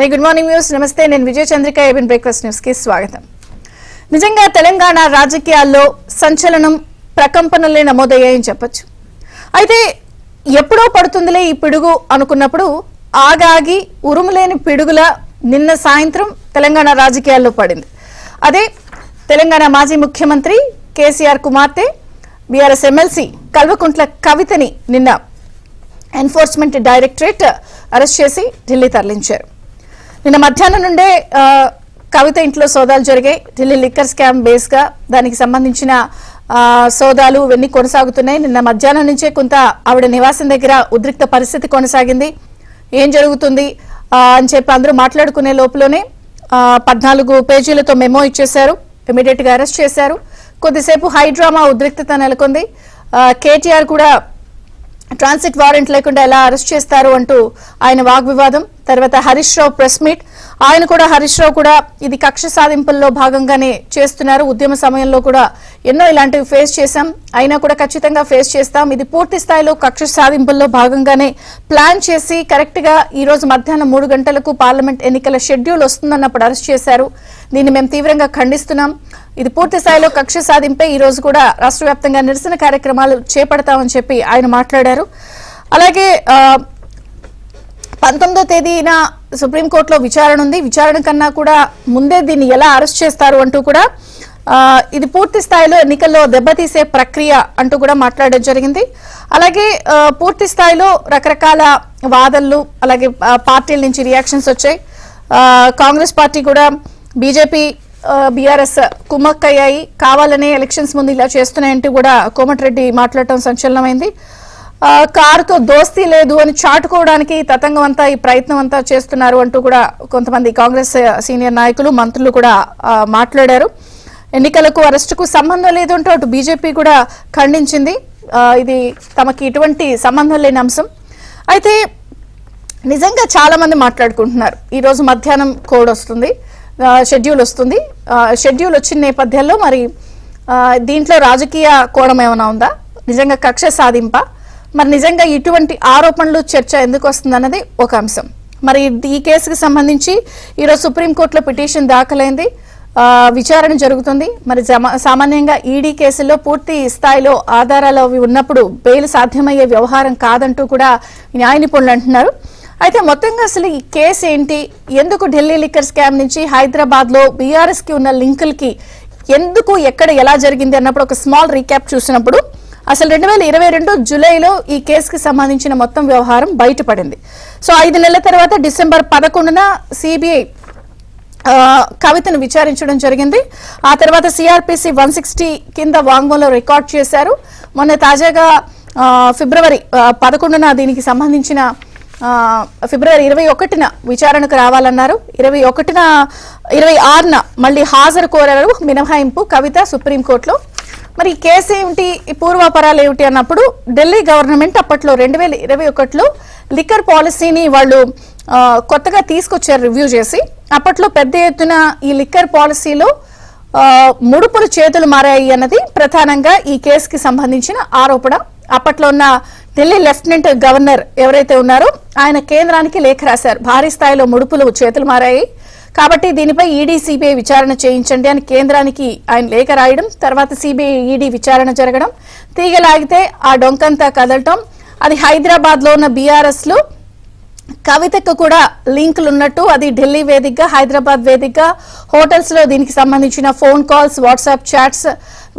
Very good morning news. నమస్తే, నేను విజయ Chandrika. ABN breakfast news కి స్వాగతం. నిజంగా తెలంగాణ రాజకీయాల్లో సంచలనం, ప్రకంపనలే నమోదయ్యాయని చెప్పొచ్చు. అయితే ఎప్పుడో పడుతుందిలే ఈ పిడుగు అనుకున్నప్పుడు ఆగాగి ఉరుములేని పిడుగుల నిన్న సాయంత్రం తెలంగాణ రాజకీయాల్లో పడింది. అదే తెలంగాణ మాజీ ముఖ్యమంత్రి కేసీఆర్ కుమార్తె బీఆర్ఎస్ ఎమ్మెల్సీ కల్వకుంట్ల కవితని నిన్న ఎన్ఫోర్స్మెంట్ డైరెక్టరేట్ అరెస్ట్ చేసి ఢిల్లీ తరలించారు. నిన్న మధ్యాహ్నం నుండే కవిత ఇంట్లో సోదాలు జరిగాయి. ఢిల్లీ లిక్కర్ స్కామ్ బేస్ గా దానికి సంబంధించిన సోదాలు ఇవన్నీ కొనసాగుతున్నాయి. నిన్న మధ్యాహ్నం నుంచే కొంత ఆవిడ నివాసం దగ్గర ఉద్రిక్త పరిస్థితి కొనసాగింది. ఏం జరుగుతుంది అని చెప్పి అందరూ మాట్లాడుకునే లోపలనే 14 పేజీలతో మెమో ఇచ్చేశారు. ఇమీడియట్ గా అరెస్ట్ చేశారు. కొద్దిసేపు హైడ్రామా ఉద్రిక్తత నెలకొంది. కేటీఆర్ కూడా ట్రాన్సిట్ వారెంట్ లేకుండా ఎలా అరెస్ట్ చేస్తారు అంటూ ఆయన వాగ్వివాదం. తర్వాత హరీష్ రావు ప్రెస్ మీట్. ఆయన కూడా హరీష్ రావు కూడా ఇది కక్ష సాధింపుల్లో భాగంగానే చేస్తున్నారు. ఉద్యమ సమయంలో కూడా ఎన్నో ఇలాంటివి ఫేస్ చేశాం, అయినా కూడా ఖచ్చితంగా ఫేస్ చేస్తాం. ఇది పూర్తి స్థాయిలో కక్ష సాధింపుల్లో భాగంగానే ప్లాన్ చేసి కరెక్ట్ గా ఈ రోజు మధ్యాహ్నం 3 గంటలకు పార్లమెంట్ ఎన్నికల షెడ్యూల్ వస్తుందన్నప్పుడు అరెస్ట్ చేశారు. దీన్ని మేము తీవ్రంగా ఖండిస్తున్నాం. ఇది పూర్తి స్థాయిలో కక్ష సాధింపే. ఈ రోజు కూడా రాష్ట్ర వ్యాప్తంగా నిరసన కార్యక్రమాలు చేపడతామని చెప్పి ఆయన మాట్లాడారు. అలాగే 19వ తేదీన సుప్రీంకోర్టులో విచారణ ఉంది. విచారణ కన్నా కూడా ముందే దీన్ని ఎలా అరెస్ట్ చేస్తారు అంటూ కూడా ఇది పూర్తి స్థాయిలో ఎన్నికల్లో దెబ్బతీసే ప్రక్రియ అంటూ కూడా మాట్లాడడం జరిగింది. అలాగే పూర్తి స్థాయిలో రకరకాల వాదనలు, అలాగే పార్టీల నుంచి రియాక్షన్స్ వచ్చాయి. కాంగ్రెస్ పార్టీ కూడా బీజేపీ బీఆర్ఎస్ కుమ్మక్కయ్యాయి, కావాలనే ఎలక్షన్స్ ముందు ఇలా చేస్తున్నాయంటూ కూడా కోమటిరెడ్డి మాట్లాడటం సంచలనమైంది. కారుతో దోస్తీ లేదు అని చాటుకోవడానికి తతంగం అంతా ఈ ప్రయత్నం అంతా చేస్తున్నారు అంటూ కూడా కొంతమంది కాంగ్రెస్ సీనియర్ నాయకులు, మంత్రులు కూడా మాట్లాడారు. ఎన్నికలకు అరెస్టుకు సంబంధం లేదు అంటూ అటు బీజేపీ కూడా ఖండించింది. ఇది తమకి ఇటువంటి సంబంధం లేని అంశం. అయితే నిజంగా చాలా మంది మాట్లాడుకుంటున్నారు. ఈ రోజు మధ్యాహ్నం కోడ్ వస్తుంది, షెడ్యూల్ వస్తుంది. షెడ్యూల్ వచ్చిన నేపథ్యంలో మరి దీంట్లో రాజకీయ కోణం ఏమైనా ఉందా, నిజంగా కక్ష సాధింప, మరి నిజంగా ఇటువంటి ఆరోపణలు చర్చ ఎందుకు వస్తుందన్నది ఒక అంశం. మరి ఈ కేసుకు సంబంధించి ఈరోజు సుప్రీంకోర్టులో పిటిషన్ దాఖలైంది, విచారణ జరుగుతుంది. మరి సామాన్యంగా ఈడీ కేసుల్లో పూర్తి స్థాయిలో ఆధారాలు అవి ఉన్నప్పుడు బెయిల్ సాధ్యమయ్యే వ్యవహారం కాదంటూ కూడా న్యాయ నిపుణులు అంటున్నారు. అయితే మొత్తంగా అసలు ఈ కేసు ఏంటి, ఎందుకు ఢిల్లీ లిక్కర్ స్కామ్ నుంచి హైదరాబాద్ లో బీఆర్ఎస్ కి ఉన్న లింకులకి ఎందుకు, ఎక్కడ, ఎలా జరిగింది అన్నప్పుడు ఒక స్మాల్ రీక్యాప్ చూసినప్పుడు అసలు 2022 జూలైలో ఈ కేసుకి సంబంధించిన మొత్తం వ్యవహారం బయటపడింది. సో 5 నెలల తర్వాత డిసెంబర్ 11న సిబిఐ కవితను విచారించడం జరిగింది. ఆ తర్వాత సిఆర్పిసి 160 కింద వాంగ్మూలం రికార్డ్ చేశారు. మొన్న తాజాగా ఫిబ్రవరి 11న దీనికి సంబంధించిన ఫిబ్రవరి 21న విచారణకు రావాలన్నారు. 26న మళ్ళీ హాజరు కోరారు మినహాయింపు కవిత సుప్రీంకోర్టులో. మరి ఈ కేసు ఏమిటి, ఈ పూర్వాపరాలు ఏమిటి అన్నప్పుడు ఢిల్లీ గవర్నమెంట్ అప్పట్లో 2021లో లిక్కర్ పాలసీని వాళ్ళు కొత్తగా తీసుకొచ్చారు రివ్యూ చేసి. అప్పట్లో పెద్ద ఎత్తున ఈ లిక్కర్ పాలసీలో ముడుపులు చేతులు మారాయి అన్నది ప్రధానంగా ఈ కేసుకి సంబంధించిన ఆరోపణ. అప్పట్లో ఉన్న ఢిల్లీ లెఫ్టినెంట్ గవర్నర్ ఎవరైతే ఉన్నారో ఆయన కేంద్రానికి లేఖ రాశారు, భారీ స్థాయిలో ముడుపులు చేతులు మారాయి కాబట్టి దీనిపై ఈడీ సిబిఐ విచారణ చేయించండి అని కేంద్రానికి ఆయన లేఖ రాయడం. తర్వాత సిబిఐ ఈడీ విచారణ జరగడం, తీగలాగితే ఆ డొంకంతా కదలటం, అది హైదరాబాద్ లో ఉన్న బీఆర్ఎస్ లో కవితకు కూడా లింకులు ఉన్నట్టు, అది ఢిల్లీ వేదికగా, హైదరాబాద్ వేదికగా హోటల్స్ లో దీనికి సంబంధించిన ఫోన్ కాల్స్, వాట్సాప్ చాట్స్,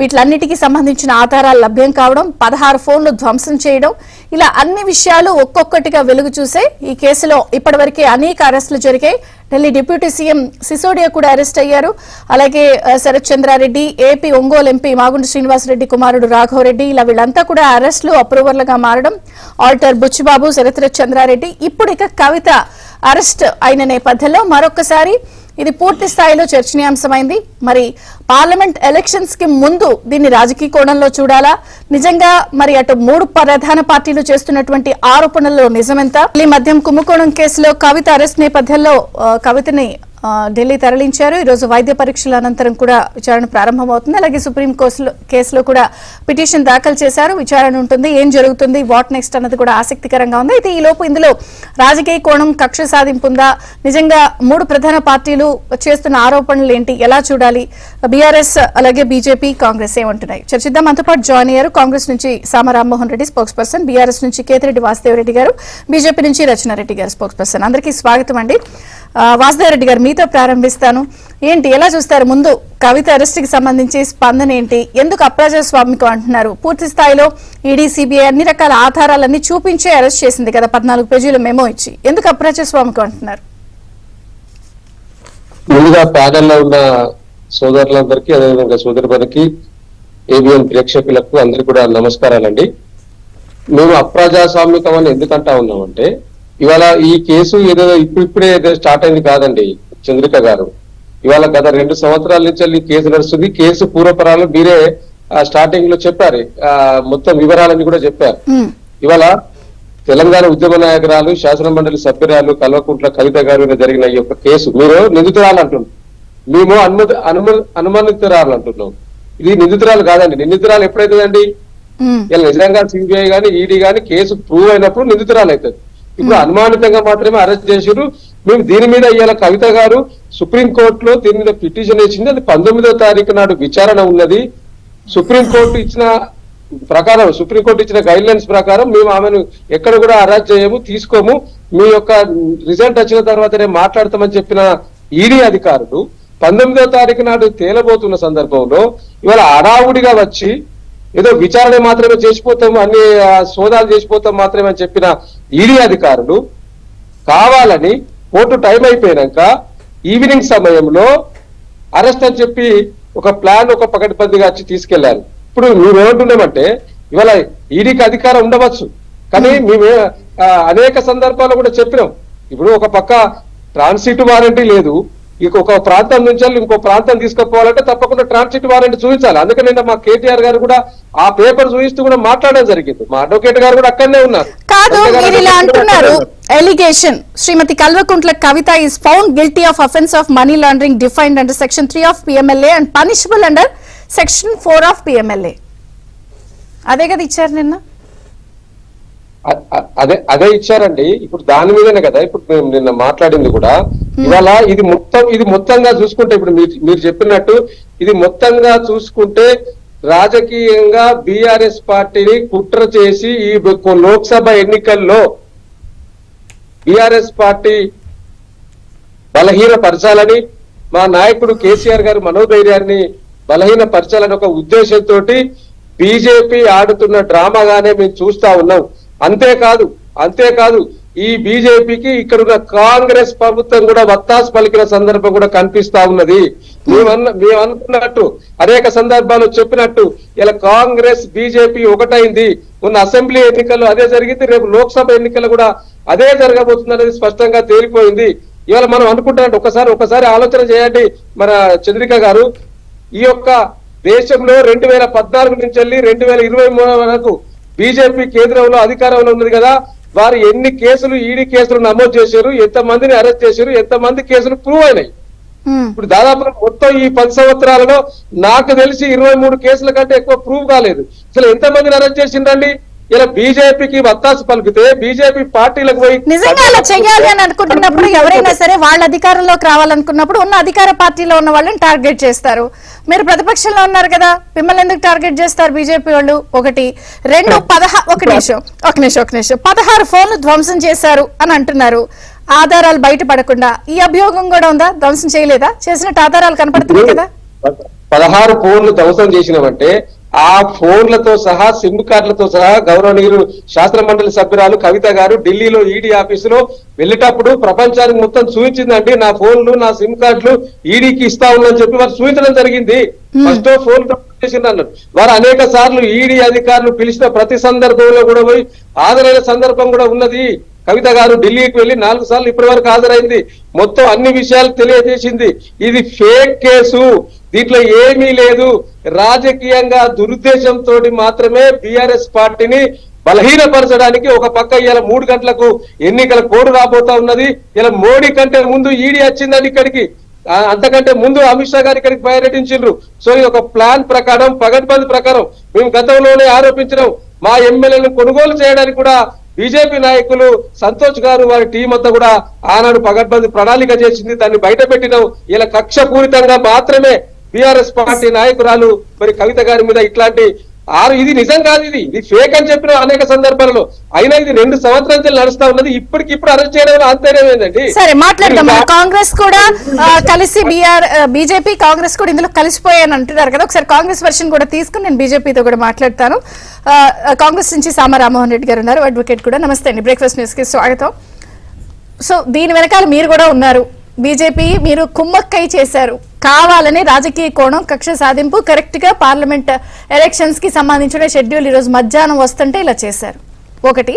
వీటిలన్నిటికీ సంబంధించిన ఆధారాలు లభ్యం కావడం, 16 ఫోన్లు ధ్వంసం చేయడం, ఇలా అన్ని విషయాలు ఒక్కొక్కటిగా వెలుగు చూసే ఈ కేసులో ఇప్పటివరకే అనేక అరెస్టులు జరిగాయి. ఢిల్లీ డిప్యూటీ సీఎం సిసోడియా కూడా అరెస్ట్ అయ్యారు. అలాగే శరత్ చంద్రారెడ్డి, ఏపీ ఒంగోలు ఎంపీ మాగుంట శ్రీనివాసరెడ్డి కుమారుడు రాఘవరెడ్డి, ఇలా వీళ్ళంతా కూడా అరెస్టులు అప్రూవర్లుగా మారడం, ఆల్టర్ బుచ్చిబాబు, శరత్ చంద్రారెడ్డి, ఇప్పుడు ఇక కవిత అరెస్ట్ అయిన నేపథ్యంలో మరొకసారి ఇది పూర్తి స్థాయిలో చర్చనీయాంశమైంది. మరి పార్లమెంట్ ఎలక్షన్స్ కి ముందు దీన్ని రాజకీయ కోణంలో చూడాలా? నిజంగా మరి అటు 3 ప్రధాన పార్టీలు చేస్తున్నటువంటి ఆరోపణల్లో నిజమెంత? ఈ మద్యం కుంభకోణం కేసులో కవిత అరెస్ట్ నేపథ్యంలో కవితని ఢిల్లీ తరలించారు. ఈ రోజు వైద్య పరీక్షల అనంతరం కూడా విచారణ ప్రారంభమవుతుంది. అలాగే సుప్రీం కేసులో కూడా పిటిషన్ దాఖలు చేశారు. విచారణ ఉంటుంది. ఏం జరుగుతుంది, వాట్ నెక్స్ట్ అన్నది కూడా ఆసక్తికరంగా ఉంది. అయితే ఈ లోపు ఇందులో రాజకీయ కోణం, కక్ష సాధింపు ఉందా? నిజంగా 3 ప్రధాన పార్టీలు చేస్తున్న ఆరోపణలు ఏంటి, ఎలా చూడాలి? బీఆర్ఎస్ అలాగే బీజేపీ, కాంగ్రెస్ ఏమంటున్నాయి చర్చిద్దాం. మనతో పాటు జాయిన్ అయ్యారు కాంగ్రెస్ నుంచి సామ Rammohan Reddy spokes person, BRS నుంచి కేతిరెడ్డి వాసుదేవ్ రెడ్డి గారు, బీజేపీ నుంచి రచనారెడ్డి గారు స్పోక్స్ పర్సన్. అందరికీ స్వాగతం అండి. వాసుదేవ్ రెడ్డి గారు, మీతో ప్రారంభిస్తాను. ఏంటి, ఎలా చూస్తారు? ముందు కవిత అరెస్ట్ కి సంబంధించి స్పందన ఏంటి? ఎందుకు అప్రజాస్వామికం అంటున్నారు? పూర్తి స్థాయిలో ఈడీ, సిబిఐ అన్ని రకాల ఆధారాలన్నీ చూపించే అరెస్ట్ చేసింది కదా, 14 పేజీల మెమో ఇచ్చి. ఎందుకు అప్రజాస్వామికం అంటున్నారు? ముందుగా ప్యానెల్లో ఉన్న సోదరులందరికీ, అదేవిధంగా సోదరులకి, ఏబిఎన్ ప్రేక్షకులకు అందరికీ కూడా నమస్కారాలండి. మేము అప్రజాస్వామికం అని ఎందుకంటా ఉన్నామంటే, ఇవాళ ఈ కేసు ఏదో ఇప్పుడే ఏదో స్టార్ట్ అయింది కాదండి చంద్రిక గారు. ఇవాళ గత 2 సంవత్సరాల నుంచి ఈ కేసు నడుస్తుంది. కేసు పూర్వపరాలు మీరే స్టార్టింగ్ లో చెప్పారు, మొత్తం వివరాలన్నీ కూడా చెప్పారు. ఇవాళ తెలంగాణ ఉద్యమ నాయకురాలు, శాసన మండలి సభ్యురాలు కల్వకుంట్ల కవిత గారు జరిగిన ఈ యొక్క కేసు మీరు నిందితురాలు అంటున్నాం, మేము అనుమానితురాలు అంటున్నాం. ఇది నిందితురాలు కాదండి. నిందితురాలు ఎప్పుడైతుందండి? ఇలా నిజంగా సిబిఐ గానీ ఈడీ గానీ కేసు ప్రూవ్ అయినప్పుడు నిందితురాలు అవుతుంది. ఇప్పుడు అనుమానితంగా మాత్రమే అరెస్ట్ చేశారు. మేము దీని మీద ఇవాళ కవిత గారు సుప్రీంకోర్టులో దీని మీద పిటిషన్ ఇచ్చింది. అది 19వ తారీఖు నాడు విచారణ ఉన్నది. సుప్రీంకోర్టు ఇచ్చిన ప్రకారం, సుప్రీంకోర్టు ఇచ్చిన గైడ్ లైన్స్ ప్రకారం మేము ఆమెను ఎక్కడ కూడా అరెస్ట్ చేయము, తీసుకోము. మీ యొక్క రిజల్ట్ వచ్చిన తర్వాతనే మాట్లాడతామని చెప్పిన ఈడీ అధికారులు 19వ తారీఖు నాడు తేలబోతున్న సందర్భంలో ఇవాళ హడావుడిగా వచ్చి ఏదో విచారణ మాత్రమే చేసిపోతాము, అన్ని సోదాలు చేసిపోతాం మాత్రమే అని చెప్పిన ఈడీ అధికారులు కావాలని కోర్టు టైం అయిపోయినాక ఈవినింగ్ సమయంలో అరెస్ట్ అని చెప్పి ఒక ప్లాన్, ఒక పకడ్బందీగా వచ్చి తీసుకెళ్లారు. ఇప్పుడు మేము ఏమంటున్నామంటే, ఇవాళ ఈడీకి అధికారం ఉండవచ్చు, కానీ మేము అనేక సందర్భాల్లో కూడా చెప్పినాం. ఇప్పుడు ఒక పక్క ట్రాన్సిట్ వారంటీ లేదు, ఒక ప్రాంతం నుంచి ఇంకో ప్రాంతం తీసుకుపోవాలంటే తప్పకుండా ట్రాన్సిట్ వారెంట్ చూపించాలి. అందుకని నిన్న మా కేటీఆర్ గారు కూడా ఆ పేపర్ చూపిస్తూ కూడా మాట్లాడడం జరిగింది. మా అడ్వకేట్ గారు కూడా అక్కడనే ఉన్నారు. కాదు, మీరు ఇలా అంటున్నారు. Allegation Shrimati Kalvakuntla Kavitha is found guilty of offence of money laundering defined under section 3 of PMLA and punishable under section 4 of PMLA. అదే కదా ఇచ్చారు నిన్న? అదే ఇచ్చారండి. ఇప్పుడు దాని మీదనే కదా ఇప్పుడు మేము నిన్న మాట్లాడింది కూడా. ఇవాళ ఇది మొత్తంగా చూసుకుంటే, ఇప్పుడు మీరు చెప్పినట్టు ఇది మొత్తంగా చూసుకుంటే రాజకీయంగా బీఆర్ఎస్ పార్టీని కుట్ర చేసి ఈ లోక్సభ ఎన్నికల్లో బీఆర్ఎస్ పార్టీ బలహీనపరచాలని, మా నాయకుడు కేసీఆర్ గారు మనోధైర్యాన్ని బలహీనపరచాలని ఒక ఉద్దేశంతో బీజేపీ ఆడుతున్న డ్రామాగానే మేము చూస్తా ఉన్నాం. అంతేకాదు ఈ బీజేపీకి ఇక్కడున్న కాంగ్రెస్ ప్రభుత్వం కూడా వత్తాసు పలికిన సందర్భం కూడా కనిపిస్తా ఉన్నది. మేము అనుకున్నట్టు అనేక సందర్భాలు చెప్పినట్టు ఇలా కాంగ్రెస్ బీజేపీ ఒకటైంది. ఉన్న అసెంబ్లీ ఎన్నికల్లో అదే జరిగింది, రేపు లోక్సభ ఎన్నికల్లో కూడా అదే జరగబోతుంది అనేది స్పష్టంగా తేలిపోయింది. ఇవాళ మనం అనుకుంటున్నట్టు ఒకసారి ఆలోచన చేయండి మన చంద్రిక గారు. ఈ యొక్క దేశంలో 2014 నుంచి వెళ్ళి 2023 వరకు బీజేపీ కేంద్రంలో అధికారంలో ఉన్నది కదా, వారు ఎన్ని కేసులు ఈడీ కేసులు నమోదు చేశారు, ఎంతమందిని అరెస్ట్ చేశారు, ఎంతమంది కేసులు ప్రూవ్ అయినాయి. ఇప్పుడు దాదాపు మొత్తం ఈ 10 సంవత్సరాలలో నాకు తెలిసి 23 కేసుల కంటే ఎక్కువ ప్రూవ్ కాలేదు. అసలు ఎంతమందిని అరెస్ట్ చేసిందండి? ఇలా బీజేపీకి వత్తాసు పలికితే బీజేపీ పార్టీలకు పోయి నిజంగా అలా చెయ్యాలి అని అనుకుంటున్నప్పుడు ఎవరైనా సరే వాళ్ళ అధికారంలోకి రావాలనుకున్నప్పుడు ఉన్న అధికార పార్టీలో ఉన్న వాళ్ళని టార్గెట్ చేస్తారు. మీరు ప్రతిపక్షంలో ఉన్నారు కదా, మిమ్మల్ని ఎందుకు టార్గెట్ చేస్తారు బీజేపీ వాళ్ళు? ఒకటి. రెండు, ఒక నిమిషం 16 ఫోన్లు ధ్వంసం చేశారు అని అంటున్నారు. ఆధారాలు బయటపడకుండా ఈ అభియోగం కూడా ఉందా? ధ్వంసం చేయలేదా? చేసినట్టు ఆధారాలు కనపడుతున్నాయి కదా. 16 ఫోన్లు ధ్వంసం చేసినామంటే ఆ ఫోన్లతో సహా, సిమ్ కార్డులతో సహా గౌరవనీయులు శాసన మండలి సభ్యురాలు కవిత గారు ఢిల్లీలో ఈడీ ఆఫీసులో వెళ్ళేటప్పుడు ప్రపంచానికి మొత్తం చూపించిందండి. నా ఫోన్లు, నా సిమ్ కార్డులు ఈడీకి ఇస్తా ఉందని చెప్పి వారు చూపించడం జరిగింది. ఫస్ట్ ఫోన్ చేసిందన్నారు. వారు అనేక సార్లు ఈడీ అధికారులు పిలిచిన ప్రతి సందర్భంలో కూడా పోయి హాజరైన సందర్భం కూడా ఉన్నది. కవిత గారు ఢిల్లీకి వెళ్లి 4 సార్లు ఇప్పటి వరకు హాజరైంది, మొత్తం అన్ని విషయాలు తెలియజేసింది. ఇది ఫేక్ కేసు, దీంట్లో ఏమీ లేదు. రాజకీయంగా దురుద్దేశంతో మాత్రమే బీఆర్ఎస్ పార్టీని బలహీనపరచడానికి ఒక పక్క ఇలా 3 గంటలకు ఎన్నికల కోడ్ రాబోతా ఉన్నది. ఇలా మోడీ కంటే ముందు ఈడీ వచ్చిందని ఇక్కడికి, అంతకంటే ముందు అమిత్ షా గారు ఇక్కడికి పర్యటించారు. సో ఇది ఒక ప్లాన్ ప్రకారం, పగడ్బందీ ప్రకారం మేము గతంలోనే ఆరోపించినాం. మా ఎమ్మెల్యేలను కొనుగోలు చేయడానికి కూడా బీజేపీ నాయకులు సంతోష్ గారు వారి టీం అంతా కూడా ఆనాడు పగడ్బందీ ప్రణాళిక చేసింది, దాన్ని బయట పెట్టినాం. ఇలా కక్షపూరితంగా మాత్రమే బీఆర్ఎస్ పార్టీ నాయకురాలు మరి కవిత గారి మీద ఇట్లాంటి ఇది నిజం కాదు, ఇది ఫేక్ అని చెప్పిన అనేక సందర్భాలలో. అయినా ఇది 2 సంవత్సరాల నుంచి నడుస్తా ఉన్నది, ఇప్పటికిప్పుడు అరెస్ట్ చేయడం ఆశ్చర్యం ఏంటండి. సరే మాట్లాడదాం. కాంగ్రెస్ కూడా కలిసి బీజేపీ కాంగ్రెస్ కూడా ఇందులో కలిసిపోయాయని అంటున్నారు కదా, ఒకసారి కాంగ్రెస్ వర్షన్ కూడా తీసుకుని నేను బీజేపీతో కూడా మాట్లాడతాను. కాంగ్రెస్ నుంచి సామ రామ్మోహన్ రెడ్డి గారు ఉన్నారు, అడ్వకేట్ కూడా. నమస్తే అండి, బ్రేక్ఫాస్ట్ న్యూస్ కి స్వాగతం. సో దీని వెనకాల మీరు కూడా ఉన్నారు, బీజేపీ మీరు కుమ్మక్కై చేశారు, కావాలని రాజకీయ కోణం, కక్ష సాధింపు, కరెక్ట్ గా పార్లమెంట్ ఎలక్షన్స్ కి సంబంధించిన షెడ్యూల్ ఈరోజు మధ్యాహ్నం వస్తుంటే ఇలా చేశారు. 1,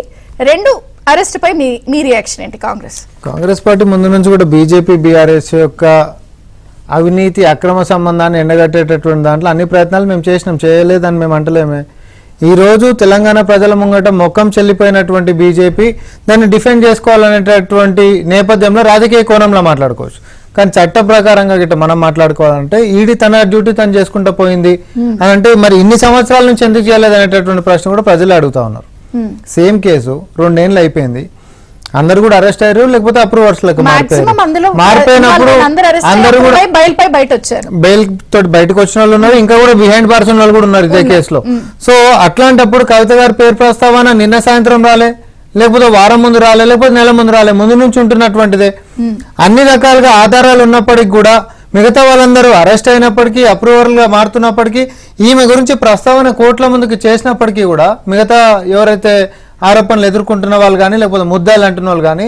2 అరెస్ట్ పై మీ రియాక్షన్ ఏంటి? కాంగ్రెస్ పార్టీ ముందు నుంచి కూడా బీజేపీ బీఆర్ఎస్ యొక్క అవినీతి అక్రమ సంబంధాన్ని ఎండగట్టేటటువంటి దాంట్లో అన్ని ప్రయత్నాలు మేము చేసినాం, చేయలేదని మేము అంటలేమే. ఈ రోజు తెలంగాణ ప్రజల ముంగట మొక్కం చెల్లిపోయినటువంటి బీజేపీ దాన్ని డిఫెండ్ చేసుకోవాలనేటటువంటి నేపథ్యంలో రాజకీయ కోణంలో మాట్లాడుకోవచ్చు. కానీ చట్ట ప్రకారంగా గిట్ట మనం మాట్లాడుకోవాలంటే ఈడీ తన డ్యూటీ తను చేసుకుంటూ పోయింది అని అంటే మరి ఇన్ని సంవత్సరాల నుంచి ఎందుకు చేయలేదు అనేటటువంటి ప్రశ్న కూడా ప్రజలు అడుగుతా ఉన్నారు. సేమ్ కేసు 2 ఏళ్ళు అయిపోయింది, అందరు కూడా అరెస్ట్ అయ్యారు, లేకపోతే అప్రూవర్స్ లకు మారిపోయినప్పుడు అందరూ కూడా బెయిల్ తోటి బయటకు వచ్చిన వాళ్ళు ఉన్నారు, ఇంకా కూడా బిహైండ్ బార్స్ ఉన్న వాళ్ళు కూడా ఉన్నారు ఇదే కేసులో. సో అట్లాంటప్పుడు కవిత గారి పేరు ప్రస్తావన నిన్న సాయంత్రం రాలే, లేకపోతే వారం ముందు రాలే, లేకపోతే నెల ముందు రాలే, ముందు నుంచి ఉంటున్నటువంటిదే. అన్ని రకాలుగా ఆధారాలు ఉన్నప్పటికీ కూడా మిగతా వాళ్ళందరూ అరెస్ట్ అయినప్పటికీ, అప్రూవల్ గా మారుతున్నప్పటికీ, ఈమె గురించి ప్రస్తావన కోర్టుల ముందుకు చేసినప్పటికీ కూడా మిగతా ఎవరైతే ఆరోపణలు ఎదుర్కొంటున్న వాళ్ళు కానీ, లేకపోతే ముద్దాయిలు అంటున్న వాళ్ళు కానీ,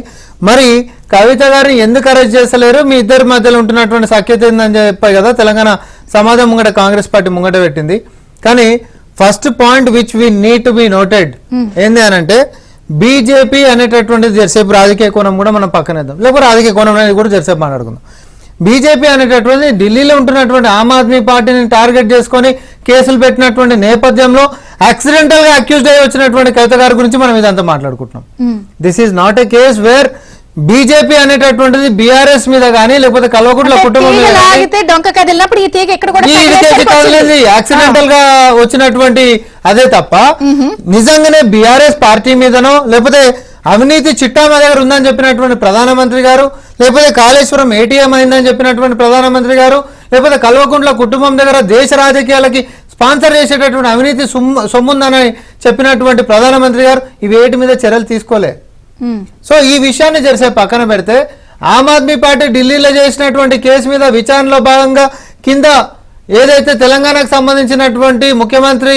మరి కవిత గారిని ఎందుకు అరెస్ట్ చేస్తలేరు, మీ ఇద్దరి మధ్యలో ఉంటున్నటువంటి సఖ్యత ఏందని చెప్పాయి కదా తెలంగాణ సమాజం ముంగట కాంగ్రెస్ పార్టీ ముంగట పెట్టింది. కానీ first point which we need to be noted ఏంది అని అంటే, బీజేపీ అనేటటువంటిది జరిసేపు రాజకీయ కోణం కూడా మనం పక్కనేద్దాం, లేకపోతే రాజకీయ కోణం అనేది కూడా జరిసేపు మాట్లాడుకుందాం. బీజేపీ అనేటటువంటి ఢిల్లీలో ఉంటున్నటువంటి ఆమ్ ఆద్మీ పార్టీని టార్గెట్ చేసుకొని కేసులు పెట్టినటువంటి నేపథ్యంలో యాక్సిడెంటల్ గా అక్యూజ్డ్ అయ్యి వచ్చినటువంటి కవిత గారి గురించి మనం ఇదంతా మాట్లాడుకుంటున్నాం. This is not a case where BJP అనేటటువంటిది బీఆర్ఎస్ మీద కానీ, లేకపోతే కల్వకుంట్ల కుటుంబం మీద యాక్సిడెంటల్ గా వచ్చినటువంటి అదే తప్ప నిజంగానే బీఆర్ఎస్ పార్టీ మీదనో, లేకపోతే అవినీతి చిట్టా మా దగ్గర ఉందని చెప్పినటువంటి ప్రధానమంత్రి గారు, లేకపోతే కాళేశ్వరం ఏటీఎం అయిందని చెప్పినటువంటి ప్రధానమంత్రి గారు, లేకపోతే కల్వకుంట్ల కుటుంబం దగ్గర దేశ రాజకీయాలకి స్పాన్సర్ చేసేటటువంటి అవినీతి సొమ్ముందని చెప్పినటువంటి ప్రధానమంత్రి గారు ఇవేటి మీద చర్యలు తీసుకోలే. సో ఈ విషయాన్ని జరిసే పక్కన పెడితే, ఆమ్ ఆద్మీ పార్టీ ఢిల్లీలో చేసినటువంటి కేసు మీద విచారణలో భాగంగా కింద ఏదైతే తెలంగాణకు సంబంధించినటువంటి ముఖ్యమంత్రి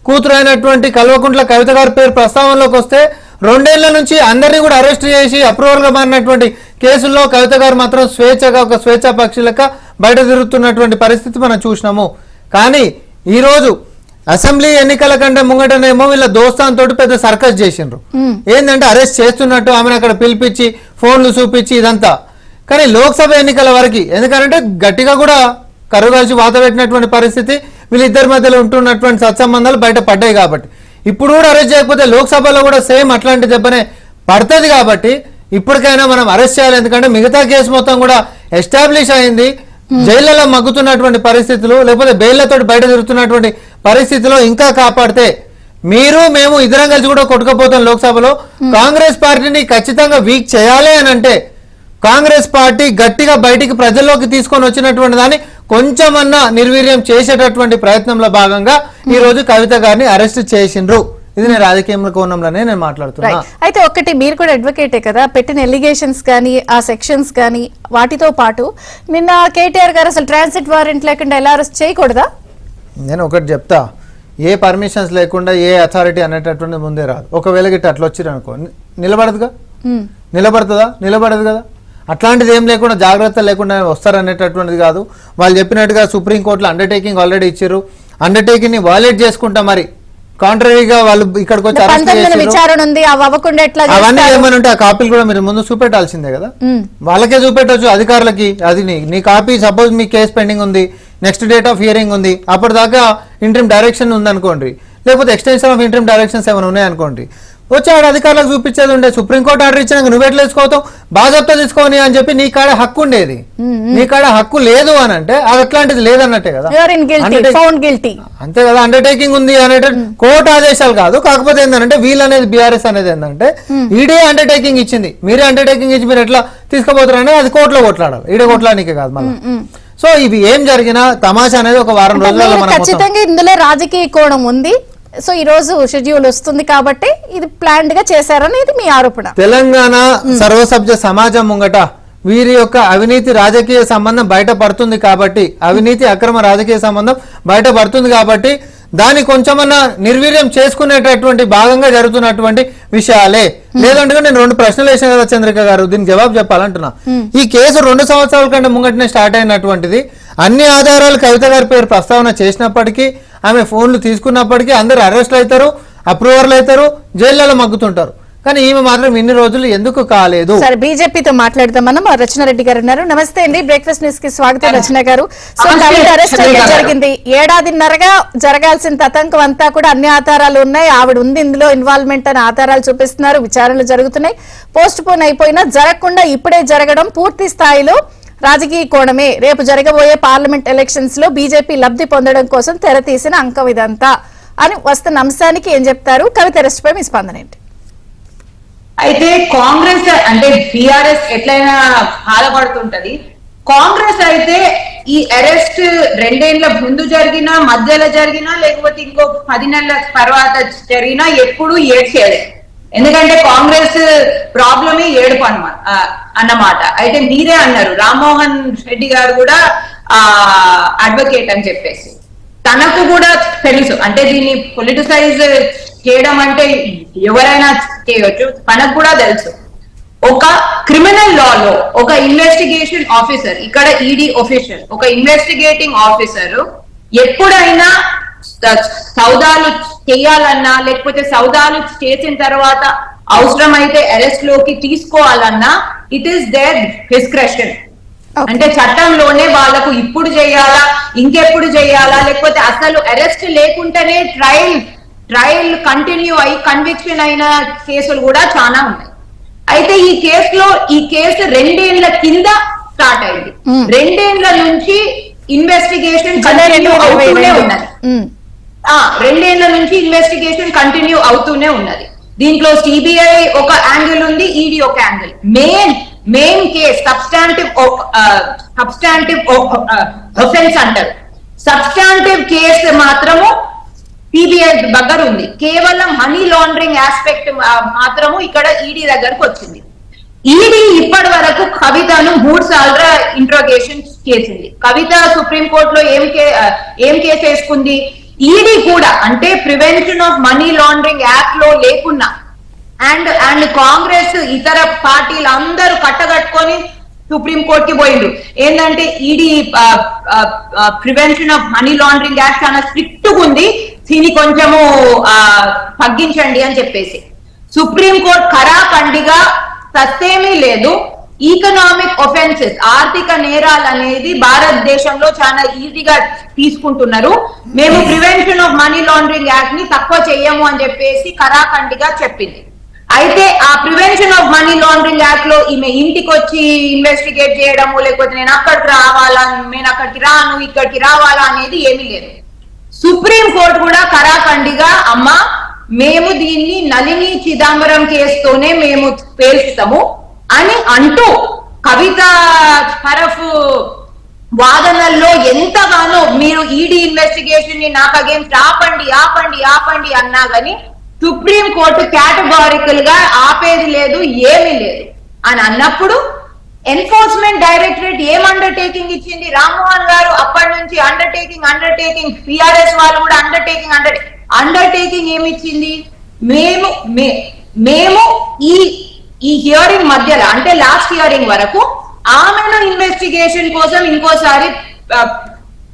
కూతురు అయినటువంటి కల్వకుంట్ల కవిత గారి పేరు ప్రస్తావనలోకి వస్తే 2 ఏళ్ల నుంచి అందరినీ కూడా అరెస్ట్ చేసి అప్రూవల్ గా మారినటువంటి కేసుల్లో కవిత గారు మాత్రం స్వేచ్ఛగా ఒక స్వేచ్ఛా పక్షి లెక్క బయట తిరుగుతున్నటువంటి పరిస్థితి మనం చూసినాము. కానీ ఈ రోజు అసెంబ్లీ ఎన్నికల కంటే ముంగటనేమో వీళ్ళ దోస్తాంతో పెద్ద సర్కస్ చేసిండ్రు. ఏంటంటే అరెస్ట్ చేస్తున్నట్టు ఆమెను అక్కడ పిలిపించి ఫోన్లు చూపించి ఇదంతా. కానీ లోక్సభ ఎన్నికల వరకు ఎందుకంటే గట్టిగా కూడా కరువు కలిసి వాత పెట్టినటువంటి పరిస్థితి, వీళ్ళిద్దరి మధ్యలో ఉంటున్నటువంటి సత్సంబంధాలు బయట పడ్డాయి. కాబట్టి ఇప్పుడు కూడా అరెస్ట్ చేయకపోతే లోక్సభలో కూడా సేమ్ అట్లాంటి దెబ్బనే పడుతుంది. కాబట్టి ఇప్పటికైనా మనం అరెస్ట్ చేయాలి, ఎందుకంటే మిగతా కేసు మొత్తం కూడా ఎస్టాబ్లిష్ అయింది. జైళ్లలో మగ్గుతున్నటువంటి పరిస్థితులు, లేకపోతే బెయిళ్లతో బయట తిరుగుతున్నటువంటి పరిస్థితిలో ఇంకా కాపాడితే మీరు మేము ఇద్దరం కలిసి కూడా కొట్టుకపోతాం లోక్సభలో. కాంగ్రెస్ పార్టీని ఖచ్చితంగా వీక్ చేయాలి అని అంటే కాంగ్రెస్ పార్టీ గట్టిగా బయటికి ప్రజల్లోకి తీసుకొని వచ్చినటువంటి దాన్ని కొంచెమన్నా నిర్వీర్యం చేసేటటువంటి ప్రయత్నంలో భాగంగా ఈ రోజు కవిత గారిని అరెస్ట్ చేసిండ్రు. ఇది నేను రాజకీయ కోణంలోనే నేను మాట్లాడుతున్నా. అయితే ఒక్కటి, మీరు కూడా అడ్వకేటే కదా, పెట్టిన ఎలిగేషన్స్ కానీ ఆ సెక్షన్స్ కానీ వాటితో పాటు నిన్న కేటీఆర్ గారు అసలు ట్రాన్సిట్ వారెంట్ లేకుండా ఎలా అరెస్ట్ చేయకూడదా? నేను ఒకటి చెప్తా, ఏ పర్మిషన్స్ లేకుండా ఏ అథారిటీ అనేటటువంటి ముందే రాదు. ఒకవేళ గిట్ట అట్లా వచ్చిరు అనుకో నిలబడదుగా, నిలబడుతుందా? నిలబడదు కదా. అట్లాంటిది ఏం లేకుండా జాగ్రత్త లేకుండా వస్తారనేటటువంటిది కాదు. వాళ్ళు చెప్పినట్టుగా సుప్రీంకోర్టులో అండర్టేకింగ్ ఆల్రెడీ ఇచ్చారు. అండర్టేకింగ్ని వాయిలేట్ చేసుకుంటా మరి కాంట్రరీగా వాళ్ళు ఇక్కడికి వచ్చి అరెస్ట్ 19న చేసిర్రు. విచారణ ఉంది, అవి అవ్వకుండా ఎట్లా అవన్నీ చేస్తారు? ఏమైనా ఉంటే ఆ కాపీలు కూడా మీరు ముందు చూపెట్టాల్సిందే కదా. వాళ్ళకే చూపెట్టచ్చు అధికారులకి. అది నీ కాపీ సపోజ్ మీ కేసు పెండింగ్ ఉంది, నెక్స్ట్ డేట్ ఆఫ్ హియరింగ్ ఉంది, అప్పటిదాకా ఇంట్రీమ్ డైరెక్షన్ ఉంది అనుకోండి, లేకపోతే ఎక్స్టెన్షన్ ఆఫ్ ఇంట్రీమ్ డైరెక్షన్స్ ఏమైనా ఉన్నాయనుకోండి, వచ్చి ఆడ అధికారులకు చూపించేది ఉండే. సుప్రీంకోర్టు ఆర్డర్ ఇచ్చినాక నువ్వెట్లా తీసుకోతావు, బాధ్యత తీసుకోని అని చెప్పి నీ కాడ హక్కు ఉండేది. నీ కాడ హక్కు లేదు అని అంటే అది అట్లాంటిది లేదన్నట్టే కదా. అంతే కదా, అండర్టేకింగ్ ఉంది అనేట కోర్టు ఆదేశాలు కాదు. కాకపోతే ఏంటంటే వీళ్ళు అనేది బీఆర్ఎస్ అనేది ఏంటంటే ఈడే అండర్టేకింగ్ ఇచ్చింది, మీరే అండర్టేకింగ్ ఇచ్చి మీరు ఎట్లా తీసుకుపోతారు అనేది అది కోర్టులో కొట్లాడాలి, ఈడే కొట్లాడానికే కాదు మళ్ళీ. సో ఇవి ఏం జరిగినా తమాషా అనేది ఒక వారం రోజులలో ఖచ్చితంగా ఇందులో రాజకీయ కోణం ఉంది. సో ఈ రోజు షెడ్యూల్ వస్తుంది కాబట్టి ఇది ప్లాన్డ్ గా చేశారనేది మీ ఆరోపణ. తెలంగాణ సర్వసభ్య సమాజం ముంగట వీరి యొక్క అవినీతి రాజకీయ సంబంధం బయటపడుతుంది కాబట్టి, అవినీతి అక్రమ రాజకీయ సంబంధం బయటపడుతుంది కాబట్టి దాన్ని కొంచెమన్నా నిర్వీర్యం చేసుకునేటటువంటి భాగంగా జరుగుతున్నటువంటి విషయాలే. లేదంటే నేను 2 ప్రశ్నలు వేసాను కదా చంద్రిక గారు, దీనికి జవాబు చెప్పాలంటున్నా. ఈ కేసు 2 సంవత్సరాల కంటే ముంగటనే స్టార్ట్ అయినటువంటిది. అన్ని ఆధారాలు కవిత గారి పేరు ప్రస్తావన చేసినప్పటికీ, ఆమె ఫోన్లు తీసుకున్నప్పటికీ అందరు అరెస్ట్లు అవుతారు, అప్రూవర్లు అవుతారు, జైళ్లలో మగ్గుతుంటారు. కానీ ఈమె మాత్రం ఇన్ని రోజులు ఎందుకు కాలేదు? సరే, బీజేపీతో మాట్లాడతాం మనం. రచనారెడ్డి గారు ఉన్నారు. నమస్తే అండి, బ్రేక్ఫాస్ట్ న్యూస్ కి స్వాగతం. రచన గారు, సో కవిత అరెస్ట్ జరిగింది, 1.5 జరగాల్సిన తతంకం అంతా కూడా అన్ని ఆధారాలు ఉన్నాయి, ఆవిడ ఉంది ఇందులో ఇన్వాల్వ్మెంట్ అని ఆధారాలు చూపిస్తున్నారు, విచారణలు జరుగుతున్నాయి. పోస్ట్ పోన్ అయిపోయినా జరగకుండా ఇప్పుడే జరగడం పూర్తి స్థాయిలో రాజకీయ కోణమే. రేపు జరగబోయే పార్లమెంట్ ఎలక్షన్స్ లో బీజేపీ లబ్ధి పొందడం కోసం తెరతీసిన అంకం ఇదంతా అని వస్తున్న అంశానికి ఏం చెప్తారు? కవిత అరెస్ట్ పై మీ స్పందన ఏంటి? అయితే కాంగ్రెస్ అంటే బీఆర్ఎస్ ఎట్లయినా బాధపడుతుంటది. కాంగ్రెస్ అయితే ఈ అరెస్ట్ 2 ఏళ్ల ముందు జరిగినా, మధ్యలో జరిగినా, లేకపోతే ఇంకో 10 నెలల తర్వాత జరిగినా ఎప్పుడు ఏడ్చేది. ఎందుకంటే కాంగ్రెస్ ప్రాబ్లమే ఏడుపు అన్నమాట. అయితే మీరే అన్నారు, రామ్మోహన్ రెడ్డి గారు కూడా అడ్వకేట్ అని చెప్పేసి తనకు కూడా తెలుసు. అంటే దీన్ని పొలిటిసైజ్ చేయడం అంటే ఎవరైనా చేయవచ్చు, తనకు కూడా తెలుసు. ఒక క్రిమినల్ లాలో ఒక ఇన్వెస్టిగేషన్ ఆఫీసర్, ఇక్కడ ఈడీ ఆఫీసర్, ఒక ఇన్వెస్టిగేటింగ్ ఆఫీసర్ ఎప్పుడైనా సౌదాలు చేయాలన్నా, లేకపోతే సౌదాలు చేసిన తర్వాత అవసరమైతే అరెస్ట్ లోకి తీసుకోవాలన్నా ఇట్ ఈస్ దేర్ డిస్క్రెషన్. అంటే చట్టంలోనే వాళ్ళకు ఇప్పుడు చేయాలా, ఇంకెప్పుడు చేయాలా, లేకపోతే అసలు అరెస్ట్ లేకుండానే ట్రయల్ కంటిన్యూ అయ్యి కన్విక్షన్ అయిన కేసులు కూడా చాలా ఉన్నాయి. అయితే ఈ కేసు 2 ఏళ్ల కింద స్టార్ట్ అయింది. 2 ఏళ్ల నుంచి ఇన్వెస్టిగేషన్ కంటిన్యూ అవుతూనే ఉన్నది. 2 ఏళ్ల నుంచి ఇన్వెస్టిగేషన్ కంటిన్యూ అవుతూనే ఉన్నది. దీంట్లో సిబిఐ ఒక యాంగిల్ ఉంది, ఈడీ ఒక angle. Main case substantive offence అంటారు. సబ్స్టాంటివ్ కేసు మాత్రము సిబిఐ దగ్గర ఉంది. కేవలం మనీ లాండరింగ్ ఆస్పెక్ట్ మాత్రము ఇక్కడ ఈడీ దగ్గరకు వచ్చింది. ఈడీ ఇప్పటి వరకు కవితను 3 సార్లు ఇంట్రోగేషన్ చేసింది. కవిత సుప్రీంకోర్టులో ఏం కేసు వేసుకుంది? ఈడీ కూడా అంటే prevention of money laundering act లో లేకున్నా అండ్ కాంగ్రెస్ ఇతర పార్టీలు అందరూ కట్టగట్టుకొని సుప్రీంకోర్టుకి పోయిండు. ఏంటంటే ED prevention of money laundering act చాలా స్ట్రిక్ట్ ఉంది, దీన్ని కొంచెము తగ్గించండి అని చెప్పేసి. సుప్రీంకోర్టు ఖరాఖండిగా సస్తేమీ లేదు. ఈకనామిక్ ఒఫెన్సెస్, ఆర్థిక నేరాలు అనేది భారతదేశంలో చాలా ఈజీగా తీసుకుంటున్నారు, మేము prevention of money laundering act ని తక్కువ చెయ్యము అని చెప్పేసి ఖరాఖండిగా చెప్పింది. అయితే ఆ prevention of money laundering act లో ఈమె ఇంటికి వచ్చి ఇన్వెస్టిగేట్ చేయడము, లేకపోతే నేను అక్కడికి రావాలా, నేను అక్కడికి రాను, ఇక్కడికి రావాలా అనేది ఏమీ లేదు. సుప్రీం కోర్టు కూడా ఖరాఖండిగా అమ్మా మేము దీన్ని నళిని చిదంబరం కేసుతోనే మేము పేల్చుతాము అని అంటూ కవిత తరఫు వాదనల్లో ఎంతగానో మీరు ఈడీ ఇన్వెస్టిగేషన్ ని నాకు అగేన్స్ట్ ఆపండి అన్నా గాని సుప్రీం కోర్టు కేటగారికల్ గా ఆపేది లేదు, ఏమీ లేదు అని అన్నప్పుడు ఎన్ఫోర్స్మెంట్ డైరెక్టరేట్ ఏం అండర్టేకింగ్ ఇచ్చింది? రామ్మోహన్ గారు అప్పటి నుంచి అండర్టేకింగ్ పిఆర్ఎస్ వాళ్ళు కూడా అండర్టేకింగ్ ఏమిచ్చింది? మేము ఈ హియరింగ్ మధ్యలో అంటే లాస్ట్ హియరింగ్ వరకు ఆమెను ఇన్వెస్టిగేషన్ కోసం ఇంకోసారి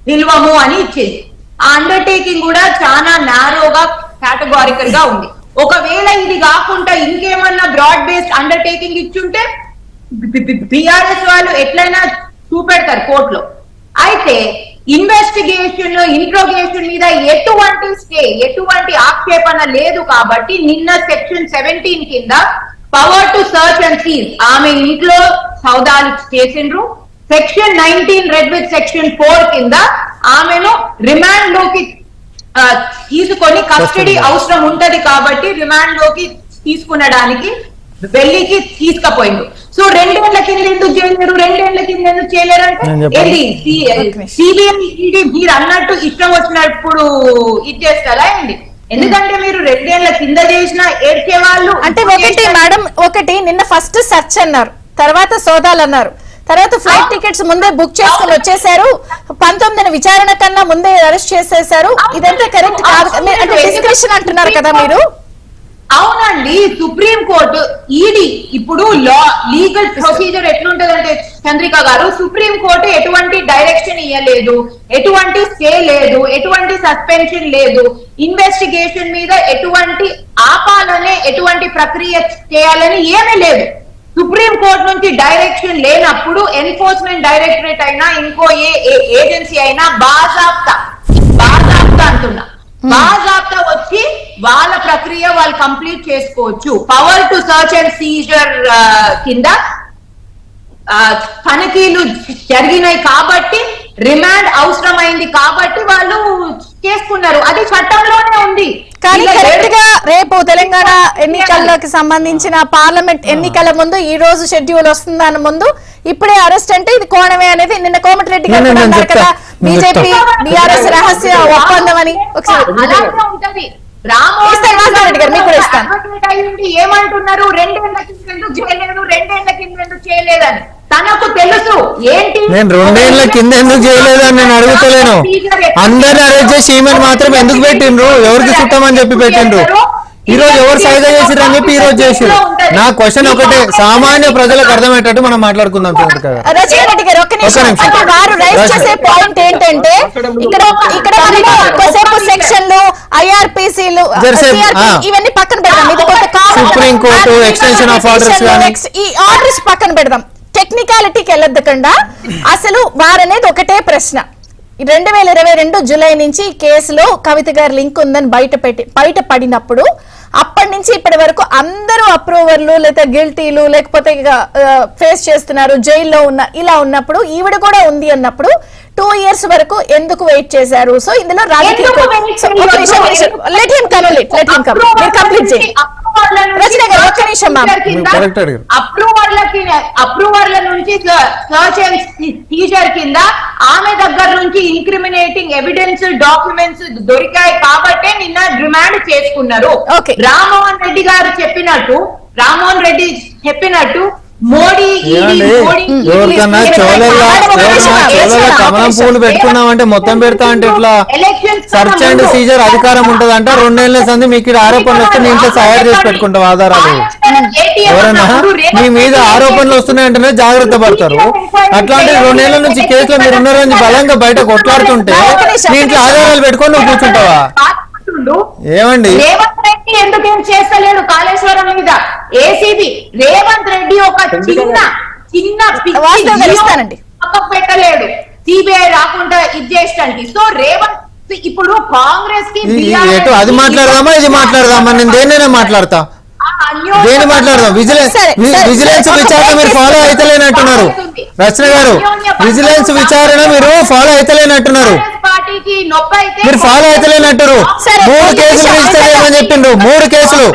పిలువము అని ఇచ్చింది. ఆ అండర్టేకింగ్ కూడా చాలా నారోగా కేటగారికల్ గా ఉంది. ఒకవేళ ఇది కాకుండా ఇంకేమన్నా బ్రాడ్ బేస్డ్ అండర్టేకింగ్ ఇచ్చుంటే బిఆర్ఎస్ వాళ్ళు ఎట్లయినా చూపెడతారు కోర్టులో. అయితే ఇన్వెస్టిగేషన్ ఇంట్రోగేషన్ మీద ఎటువంటి స్టే ఎటువంటి ఆక్షేపణ లేదు కాబట్టి నిన్న సెక్షన్ 17 కింద power to search and seize ఆమె ఇంట్లో సౌదాలు చేసిండ్రు. సెక్షన్ 19 రెడ్ విత్ సెక్షన్ 4 కింద ఆమెను రిమాండ్ లోకి తీసుకొని కస్టడీ అవసరం ఉంటది కాబట్టి రిమాండ్ లోకి తీసుకునడానికి ఢిల్లీకి తీసుకుపోయిండు. సో 2 ఏళ్ల కింద ఎందుకు చేయలేరు, 2 ఏళ్ల కింద ఎందుకు చేయలేరంటే సిబిఐ ఈడీ మీరు అన్నట్టు ఇష్టం వచ్చినప్పుడు ఇది చేస్తారా అండి? ఎందుకంటే మీరు 2 ఏళ్ల కింద చేసిన ఏడ్చే వాళ్ళు అంటే ఒకటి మేడం, ఒకటి నిన్న ఫస్ట్ సర్చ్ అన్నారు, తర్వాత సోదాలు అన్నారు, తర్వాత ఫ్లైట్ టికెట్స్ ముందే బుక్ చేసుకుని వచ్చేసారు, 19న విచారణ కన్నా ముందే అరెస్ట్ చేసేసారు. ఇదంతా కరెక్ట్ కాదు అంటే డిస్కషన్ అంటున్నారు కదా మీరు. అవునండి, సుప్రీం కోర్టు ఈడీ ఇప్పుడు లీగల్ ప్రొసీజర్ ఎట్లుంటదంటే చంద్రిక గారు, సుప్రీం కోర్టు ఎటువంటి డైరెక్షన్ ఇవ్వలేదు, ఎటువంటి స్టే లేదు, ఎటువంటి సస్పెన్షన్ లేదు, ఇన్వెస్టిగేషన్ మీద ఎటువంటి ఆపాలనే ఎటువంటి ప్రక్రియ చేయాలని ఏమీ లేదు. సుప్రీం కోర్టు నుంచి డైరెక్షన్ లేనప్పుడు ఎన్ఫోర్స్మెంట్ డైరెక్టరేట్ అయినా ఇంకో ఏ ఏజెన్సీ అయినా బాజాప్తా అంటున్నా బాజాప్తా వచ్చి వాళ్ళ ప్రక్రియ వాళ్ళు కంప్లీట్ చేసుకోవచ్చు. Power to search and seizure కింద తనిఖీలు జరిగినాయి కాబట్టి రిమాండ్ అవసరమైంది కాబట్టి వాళ్ళు చేసుకున్నారు, అది చట్టంలోనే ఉంది. కానీ కరెక్ట్ గా రేపు తెలంగాణ ఎన్నికలకు సంబంధించిన పార్లమెంట్ ఎన్నికల ముందు ఈ రోజు షెడ్యూల్ వస్తుందని ముందు ఇప్పుడే అరెస్ట్ అంటే ఇది కోణమే అనేది నిన్న కోమటిరెడ్డి గారు అన్నారు కదా, బీజేపీ బీఆర్ఎస్ రహస్య ఒప్పందం అని. ఉంటది ఏమంటున్నారు, 2 ఏళ్ల కింద ఎందుకు చేయలేదు, 2 ఏళ్ల కింద ఎందుకు చేయలేదని తనకు తెలుసు. ఏంటి నేను 2 ఏళ్ల కింద ఎందుకు చేయలేదు అని నేను అడుగుతలేను. అందరిని అరెస్ట్ చేసి ఈమెను మాత్రం ఎందుకు పెట్టిండ్రు, ఎవరికి చుట్టమని చెప్పి పెట్టిండ్రు, ఈ రోజు ఎవరు సైగా చేసిరు అని చెప్పి ఈ రోజు చేసిరు. నా క్వశ్చన్ ఒకటే, సామాన్య ప్రజలకు అర్థమయ్యేటట్టు మనం మాట్లాడుకుందాం. రచనారెడ్డి గారు ఒక్క నిమిషం, అంటే వారు రైజ్ చేసే పాయింట్ ఏంటంటే ఇక్కడ మనము కొద్దిసేపు సెక్షన్లు ఐఆర్పిసిలు ఇవన్నీ పక్కన పెడదాం, ఇది కొంత supreme court extension of orders ఈ ఆర్డర్స్ పక్కన పెడదాం, టెక్నికాలిటీకి వెళ్ళొద్దకుండా అసలు వారనేది ఒకటే ప్రశ్న. 2022 జూలై నుంచి కేసులో కవిత గారి లింక్ ఉందని బయటపడినప్పుడు అప్పటి నుంచి ఇప్పటి వరకు అందరూ అప్రూవర్లు లేదా గిల్టీలు లేకపోతే ఫేస్ చేస్తున్నారు, జైల్లో ఇలా ఉన్నప్పుడు ఈవిడ కూడా ఉంది అన్నప్పుడు 2 years వరకు ఎందుకు వెయిట్ చేశారు? సో ఇందులో రాజకీయ అప్రూవర్ల నుంచి సర్చ్ అండ్ సీజర్ కింద ఆమె దగ్గర నుంచి ఇంక్రిమినేటింగ్ ఎవిడెన్స్ డాక్యుమెంట్స్ దొరికాయి కాబట్టి నిన్న రిమాండ్ చేసుకున్నారు. రామ్మోహన్ రెడ్డి గారు చెప్పినట్టు మోడీ ఎవరికన్నా కమలం పూలు పెట్టుకున్నామంటే మొత్తం పెడతా అంటే ఇట్లా సర్చ్ అండ్ సీజర్ అధికారం ఉంటదంట. 2 ఏళ్ల సంది మీకు ఇక్కడ ఆరోపణలు వస్తే నీ ఇంట్లో తయారు చేసి పెట్టుకుంటాం ఆధారాలు. ఎవరన్నా మీ మీద ఆరోపణలు వస్తున్నాయంటేనే జాగ్రత్త పడతారు. అట్లాంటి 2 ఏళ్ల నుంచి కేసులో మీరు ఉన్న రోజు బలంగా బయట కొట్లాడుతుంటే నీ ఇంట్లో ఆధారాలు పెట్టుకొని నువ్వు కూర్చుంటావా? ఏమండి రేవంత్ రెడ్డి ఎందుకేం చేస్తలేడు కాళేశ్వరం మీద? ఏసీబీ రేవంత్ రెడ్డి ఒక చిన్న పెట్టలేడు, సిబిఐ రాకుండా ఇది చేసడానికి. సో రేవంత్ ఇప్పుడు కాంగ్రెస్ కి అది మాట్లాడదామా ఇది మాట్లాడదామా? నేను దేన్నైనా మాట్లాడతా, దేని మాట్లాడదాం. విజిలెన్స్ విచారణ మీరు ఫాలో అయితలేనట్టున్నారు రచన గారు, విజిలెన్స్ విచారణ మీరు ఫాలో అయితలేనట్టున్నారు, మీరు ఫాలో అయితలేనట్టున్నారు. 3 కేసులు రిజిస్టర్ చేయమని చెప్పిండ్రు, 3 కేసులు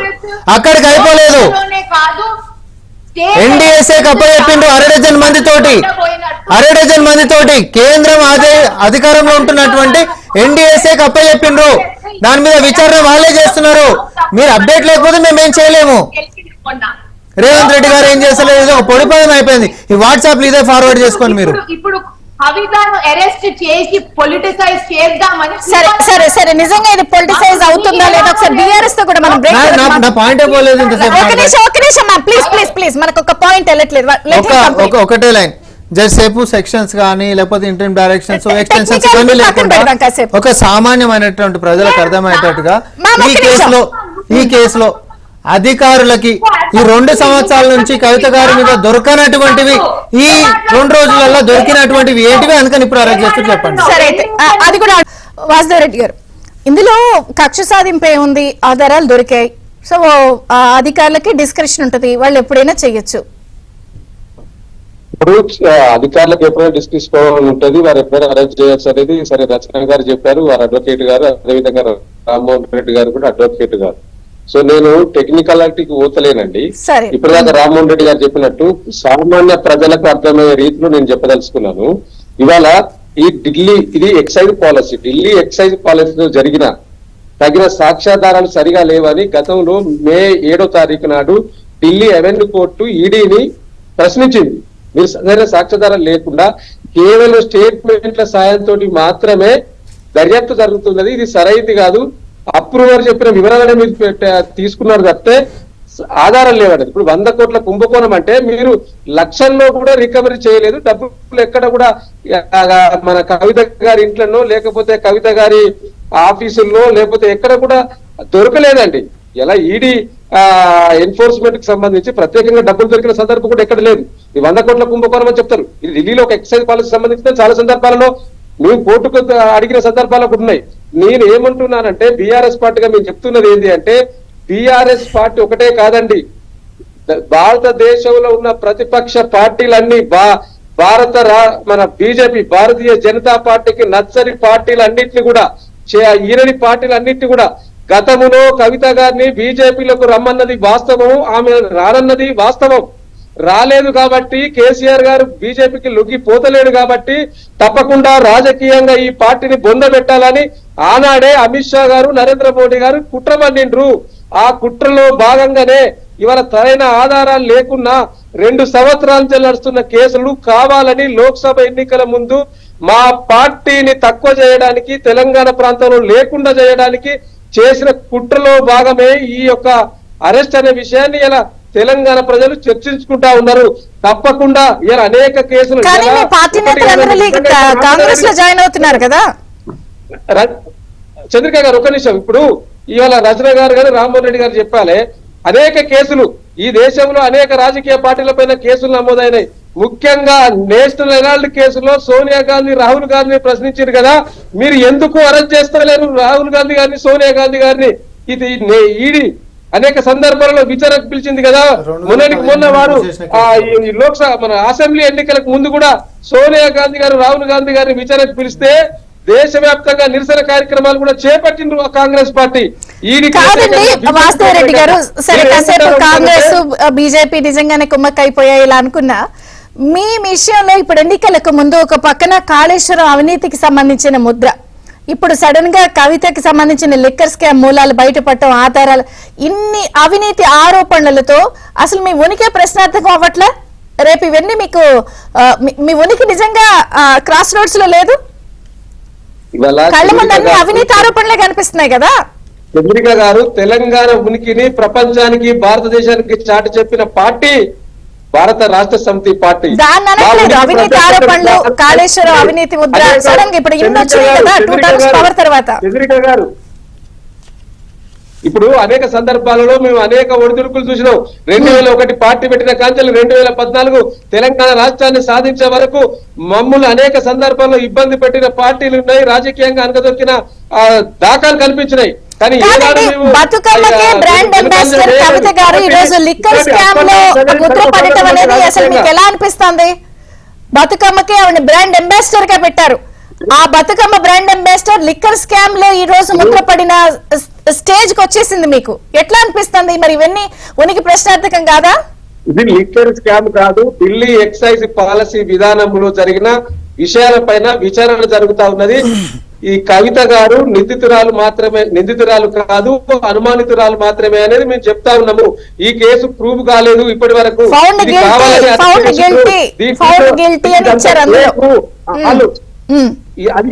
అక్కడికి అయిపోలేదు. ఎన్డీఎస్ఏ కప్ప చెప్పిండ్రు 6 డజన్ మందితోటి కేంద్రం అధికారంలో ఉంటున్నటువంటి ఎన్డీఎస్ఏ కప్ప చెప్పిండ్రు. దాని మీద విచారణ వాళ్ళే చేస్తున్నారు. మీరు అప్డేట్ లేకపోతే మేమేం చేయలేము. రేవంత్ రెడ్డి గారు ఏం చేస్తలేదు, ఒక పొడిపదం అయిపోయింది. ఈ వాట్సాప్ ఇదే ఫార్వర్డ్ చేసుకోండి మీరు. ఇప్పుడు కవితను అరెస్ట్ చేసి పొలిటిసైజ్ చేద్దామని సరే నిజంగా ఇది పొలిటిసైజ్ అవుతుందా లేదా ఒకసారి బీఆర్ఎస్ తో కూడా మనం నా పాయింట్ అయిపోలేదు. ప్లీజ్ మనకు ఒక పాయింట్ వెళ్ళట్లేదు. ఒకటే లైన్, జరసేపు సెక్షన్స్ కానీ లేకపోతే ఇంటర్మ్ డైరెక్షన్స్ ఎక్స్టెన్షన్స్ Technically ఇవన్నీ పక్కన లేకుండా పెడదాం కాసేపు. ఒక సామాన్యమైనటువంటి ప్రజలకు అర్థమయ్యేటట్టుగా మా ఈ కేసులో అధికారులకి ఈ 2 సంవత్సరాల నుంచి కవిత గారి మీద దొరకనటువంటివి ఈ 2 రోజులలో దొరికినటువంటివి ఏంటివి అందుకని ఇప్పుడు అరెస్ట్ చేస్తూ చెప్పండి. సరే అయితే అది కూడా వాసుదేవరెడ్డి గారు, ఇందులో కక్ష సాధింపు ఏముంది, ఆధారాలు దొరికాయి, సో అధికారులకి డిస్క్రిప్షన్ ఉంటుంది, వాళ్ళు ఎప్పుడైనా చేయొచ్చు. ఇప్పుడు అధికారులకు ఎప్పుడైనా డిస్కషన్ ఉంటుంది, వారు ఎప్పుడైనా అరెస్ట్ చేయొచ్చు అనేది సరే రచన గారు చెప్పారు, వారు అడ్వకేట్ గారు, అదేవిధంగా రామ్మోహన్ రెడ్డి గారు కూడా అడ్వకేట్ గారు. సో నేను టెక్నికాలిటీకి పోతలేనండి. సరే. ఇప్పటిదాకా రామ్మోహన్ రెడ్డి గారు చెప్పినట్టు సామాన్య ప్రజలకు అర్థమయ్యే రీతిలో నేను చెప్పదలుచుకున్నాను. ఇవాళ ఈ ఇది ఎక్సైజ్ పాలసీ, ఢిల్లీ ఎక్సైజ్ పాలసీలో జరిగిన తగిన సాక్ష్యాధారాలు సరిగా లేవని గతంలో మే 7వ తారీఖు నాడు ఢిల్లీ అవెన్యూ కోర్టు ఈడీని ప్రశ్నించింది. మీరు సరైన సాక్ష్యాధారాలు లేకుండా కేవలం స్టేట్మెంట్ల సాయంతో మాత్రమే దర్యాప్తు జరుగుతున్నది, ఇది సరైనది కాదు, అప్రూవర్ చెప్పిన వివరాలను మీరు తీసుకున్నారు తప్పితే ఆధారం లేవండి. ఇప్పుడు 100 కోట్ల కుంభకోణం అంటే మీరు లక్షల్లో కూడా రికవరీ చేయలేదు, డబ్బులు ఎక్కడ కూడా మన కవిత గారి ఇంట్లోనో లేకపోతే కవిత గారి ఆఫీసుల్లో లేకపోతే ఎక్కడ కూడా దొరకలేదండి. ఇలా ఈడీ ఎన్ఫోర్స్మెంట్ కి సంబంధించి ప్రత్యేకంగా డబ్బులు దొరికిన సందర్భం కూడా ఎక్కడ లేదు. ఈ 100 కోట్ల కుంభకోణం అని చెప్తారు. ఇది ఢిల్లీలో ఒక ఎక్సైజ్ పాలసీ సంబంధించిన చాలా సందర్భాలలో మేము కోర్టుకు అడిగిన సందర్భాలు కూడా ఉన్నాయి. నేను ఏమంటున్నానంటే బీఆర్ఎస్ పార్టీగా మేము చెప్తున్నది ఏంటి అంటే, బీఆర్ఎస్ పార్టీ ఒకటే కాదండి, భారతదేశంలో ఉన్న ప్రతిపక్ష పార్టీలన్నీ మన బీజేపీ భారతీయ జనతా పార్టీకి నచ్చని పార్టీలన్నింటినీ కూడా ఈరని పార్టీలన్నింటినీ కూడా గతములో కవిత గారిని బీజేపీలకు రమ్మన్నది వాస్తవం, ఆమె రానన్నది వాస్తవం. రాలేదు కాబట్టి కేసీఆర్ గారు బీజేపీకి లొంగిపోతలేడు కాబట్టి తప్పకుండా రాజకీయంగా ఈ పార్టీని బొందబెట్టాలని ఆనాడే అమిత్ షా గారు నరేంద్ర మోడీ గారు కుట్ర పన్నిండ్రు. ఆ కుట్రలో భాగంగానే ఇవాళ సరైన ఆధారాలు లేకున్నా 2 సంవత్సరాల నుంచి నడుస్తున్న కేసులు కావాలని లోక్సభ ఎన్నికల ముందు మా పార్టీని తక్కువ చేయడానికి, తెలంగాణ ప్రాంతంలో లేకుండా చేయడానికి చేసిన కుట్రలో భాగమే ఈ యొక్క అరెస్ట్ అనే విషయాన్ని ఇలా తెలంగాణ ప్రజలు చర్చించుకుంటా ఉన్నారు. తప్పకుండా ఇలా అనేక కేసులు కాంగ్రెస్ లో జాయిన్ అవుతున్నారు కదా చంద్రిక గారు. ఒక నిమిషం, ఇప్పుడు ఇవాళ రచన గారు కానీ రామ్మోహన్ రెడ్డి గారు చెప్పాలి, అనేక కేసులు ఈ దేశంలో అనేక రాజకీయ పార్టీలపైన కేసులు నమోదైనాయి. ముఖ్యంగా నేషనల్ హెరాల్డ్ కేసులో సోనియా గాంధీ రాహుల్ గాంధీని ప్రశ్నించారు కదా, మీరు ఎందుకు అరెస్ట్ చేస్తలేరు రాహుల్ గాంధీ గారిని, సోనియా గాంధీ గారిని? ఇది ఈడీ అనేక సందర్భాలలో విచారణకు పిలిచింది కదా. మొన్న వారు లోక్సభ మన అసెంబ్లీ ఎన్నికలకు ముందు కూడా సోనియా గాంధీ గారు రాహుల్ గాంధీ గారిని విచారణకు పిలిస్తే దేశవ్యాప్తంగా నిరసన కార్యక్రమాలు కూడా చేపట్టిండ్రు కాంగ్రెస్ పార్టీ. వాసుదేవరెడ్డి గారు, సరే కాసేపు కాంగ్రెస్ బీజేపీ నిజంగానే కుమ్మక్కైపోయాయి ఇలా అనుకున్నా, మీ విషయంలో ఇప్పుడు ఎన్నికలకు ముందు ఒక పక్కన కాళేశ్వరం అవినీతికి సంబంధించిన ముద్ర, ఇప్పుడు సడన్ గా కవితకి సంబంధించిన లిక్కర్ స్కామ్ మూలాలు బయటపడటం, ఆధారాలు, ఇన్ని అవినీతి ఆరోపణలతో అసలు మీ ఉనికి ప్రశ్నార్థకం అవ్వట్లే? రేపు ఇవన్నీ మీకు మీ ఉనికి నిజంగా క్రాస్ రోడ్స్ లో లేదు? కళ్ళ ముందు అన్ని అవినీతి ఆరోపణలే కనిపిస్తున్నాయి కదా. చంద్రిక గారు, తెలంగాణ ఉనికిని ప్రపంచానికి భారతదేశానికి చాటి చెప్పిన పార్టీ భారత రాష్ట్ర సమితి పార్టీ. అవినీతి ఆరోపణలు, కాళేశ్వరం అవినీతి ముద్ర సడన్ గా ఇప్పుడు కదా 2 టర్మ్స్ పవర్ తర్వాత. చంద్రిక గారు, ఇప్పుడు అనేక సందర్భాలలో మేము అనేక ఒడిదుడుకులు చూసినాం. 2001 పార్టీ పెట్టిన కాంచెలు 2014 తెలంగాణ రాష్ట్రాన్ని సాధించే వరకు మమ్మల్ని అనేక సందర్భాల్లో ఇబ్బంది పెట్టిన పార్టీలు ఉన్నాయి. రాజకీయంగా అనగదొక్కిన దాఖలు కనిపించినాయి. కానీ బతుకమ్మకే బ్రాండ్ అంబాసిడర్ కవిత గారు ఈ రోజు లిక్కర్ స్కామ్ లో ముద్ర పడటం అనేది అసలు మీకు ఎలా అనిపిస్తుంది? బతుకమ్మకే ఆవిడ బ్రాండ్ అంబాసిడర్ గా పెట్టారు. ఆ Bathukamma brand ambassador liquor scam లో ఈ రోజు ముద్ర పడిన స్టేజ్ కి వచ్చేసింది. మీకు ఎట్లా అనిపిస్తుంది? మరి ఇవన్నీ ఉనికి ప్రశ్నార్థకం కాదా? ఇది లిక్కర్ స్కామ్ కాదు, ఢిల్లీ ఎక్సైజ్ పాలసీ విధానంలో జరిగిన విషయాలపైన విచారణ జరుగుతా ఉన్నది. ఈ కవిత గారు నిందితురాలు కాదు, అనుమానితురాలు మాత్రమే అనేది మేము చెప్తా ఉన్నాము. ఈ కేసు ప్రూవ్ కాలేదు ఇప్పటి వరకు.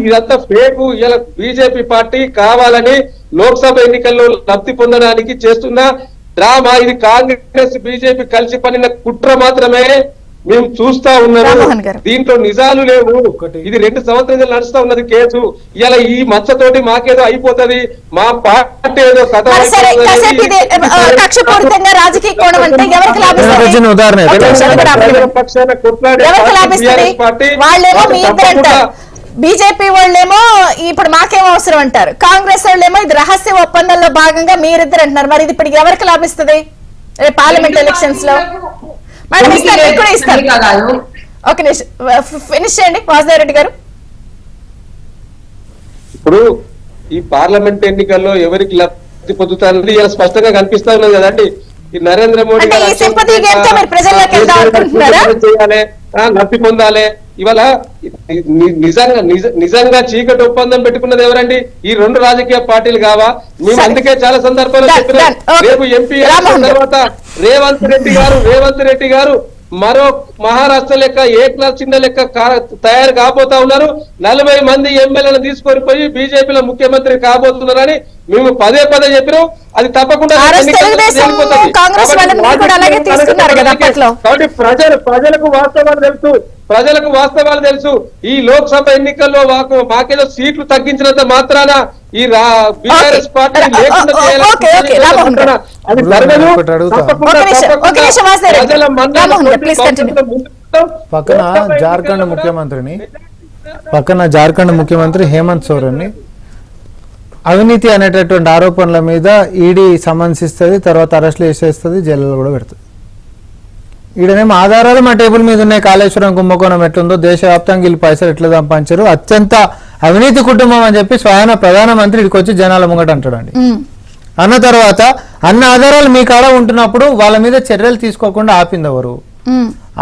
ఇదంతా ఫేకు. ఇలా బీజేపీ పార్టీ కావాలని లోక్సభ ఎన్నికల్లో లబ్ధి పొందడానికి చేస్తున్న డ్రామా. ఇది కాంగ్రెస్ బీజేపీ కలిసి పనిన కుట్ర మాత్రమే. మేము చూస్తా రామ్మోహన్ ఉన్నాము. గారు. దీంట్లో నిజాలు లేవు. ఇది 2 సంవత్సరాలు నడుస్తా ఉన్నది కేసు. ఇలా ఈ మచ్చతోటి మాకేదో అయిపోతది, మా పార్టీ ఏదో కథ మరి సరే, కాసేపు ఇది కక్షపూరితంగా రాజకీయ కోణం అంటే ఎవరికి లాభిస్తుంది? ఉదాహరణ ఒక నిమిషం, ఇక్కడ ఆపండి. పక్షాన కొట్లాడే ఎవరికి లాభిస్తుంది? పార్టీ వాళ్ళేమో మీ ఇద్దరు అంటారు, బీజేపీ వాళ్ళేమో ఇప్పుడు మాకేం అవసరం అంటారు, కాంగ్రెస్ వాళ్ళేమో ఇది రహస్య ఒప్పందంలో భాగంగా మీరిద్దరు అంటున్నారు. మరి ఇది ఇప్పుడు ఎవరికి లాభిస్తుంది పార్లమెంట్ ఎలక్షన్స్ లో? మేడం ఇస్తాను, మీకు కూడా ఇస్తాను. ఒక నిమిషం ఫినిష్ చేయండి వాసుదేవరెడ్డి గారు. ఇప్పుడు ఈ పార్లమెంట్ ఎన్నికల్లో ఎవరికి లబ్ధి పొందుతారని ఇలా స్పష్టంగా కనిపిస్తా ఉన్నది కదండి. ఈ నరేంద్ర మోడీ అంటే ఈ sympathy game తో మీరు ప్రజల్లోకి వెళ్దాం అనుకుంటున్నారా? చేయాలి, లబ్ధి పొందాలి. ఇవాళ నిజంగా చీకటి ఒప్పందం పెట్టుకున్నది ఎవరండి? ఈ 2 రాజకీయ పార్టీలు కావా? మేము అందుకే చాలా సందర్భాల్లో చెప్పినాం, రేపు ఎంపీ తర్వాత రేవంత్ రెడ్డి గారు మరో మహారాష్ట్ర లెక్క ఏక్నాథ్ సిండే లెక్క తయారు కాబోతా ఉన్నారు. 40 మంది ఎమ్మెల్యేలను తీసుకొని పోయి బీజేపీలో ముఖ్యమంత్రి కాబోతున్నారని మేము పదే చెప్పినాం. అది తప్పకుండా కాబట్టి ప్రజలకు వాస్తవాలు తెలుసు. ఈ లోక్సభ ఎన్నికల్లో మాకేదో సీట్లు తగ్గించినంత మాత్రాన ఈ బీఆర్ఎస్ పార్టీ లేకుండా అది జరగదు. పక్కన జార్ఖండ్ ముఖ్యమంత్రి హేమంత్ సోరెన్ అవినీతి అనేటటువంటి ఆరోపణల మీద ఈడీ సమన్స్ ఇస్తుంది, తర్వాత అరెస్టులు చేసేస్తుంది, జైల్లో కూడా పెడుతుంది. ఈడనేమో ఆధారాలు మా టేబుల్ మీద ఉన్నాయి, కాళేశ్వరం కుంభకోణం ఎట్లుందో, దేశవ్యాప్తంగా వీళ్ళు పైసలు ఎట్లా సంపాదించారు, అత్యంత అవినీతి కుటుంబం అని చెప్పి స్వయాన ప్రధానమంత్రి ఇక్కడికి వచ్చి జనాల ముంగట అంటాడండి. అన్న తర్వాత అన్న ఆధారాలు మీ కాడ ఉంటున్నప్పుడు వాళ్ళ మీద చర్యలు తీసుకోకుండా ఆపింది ఎవరు?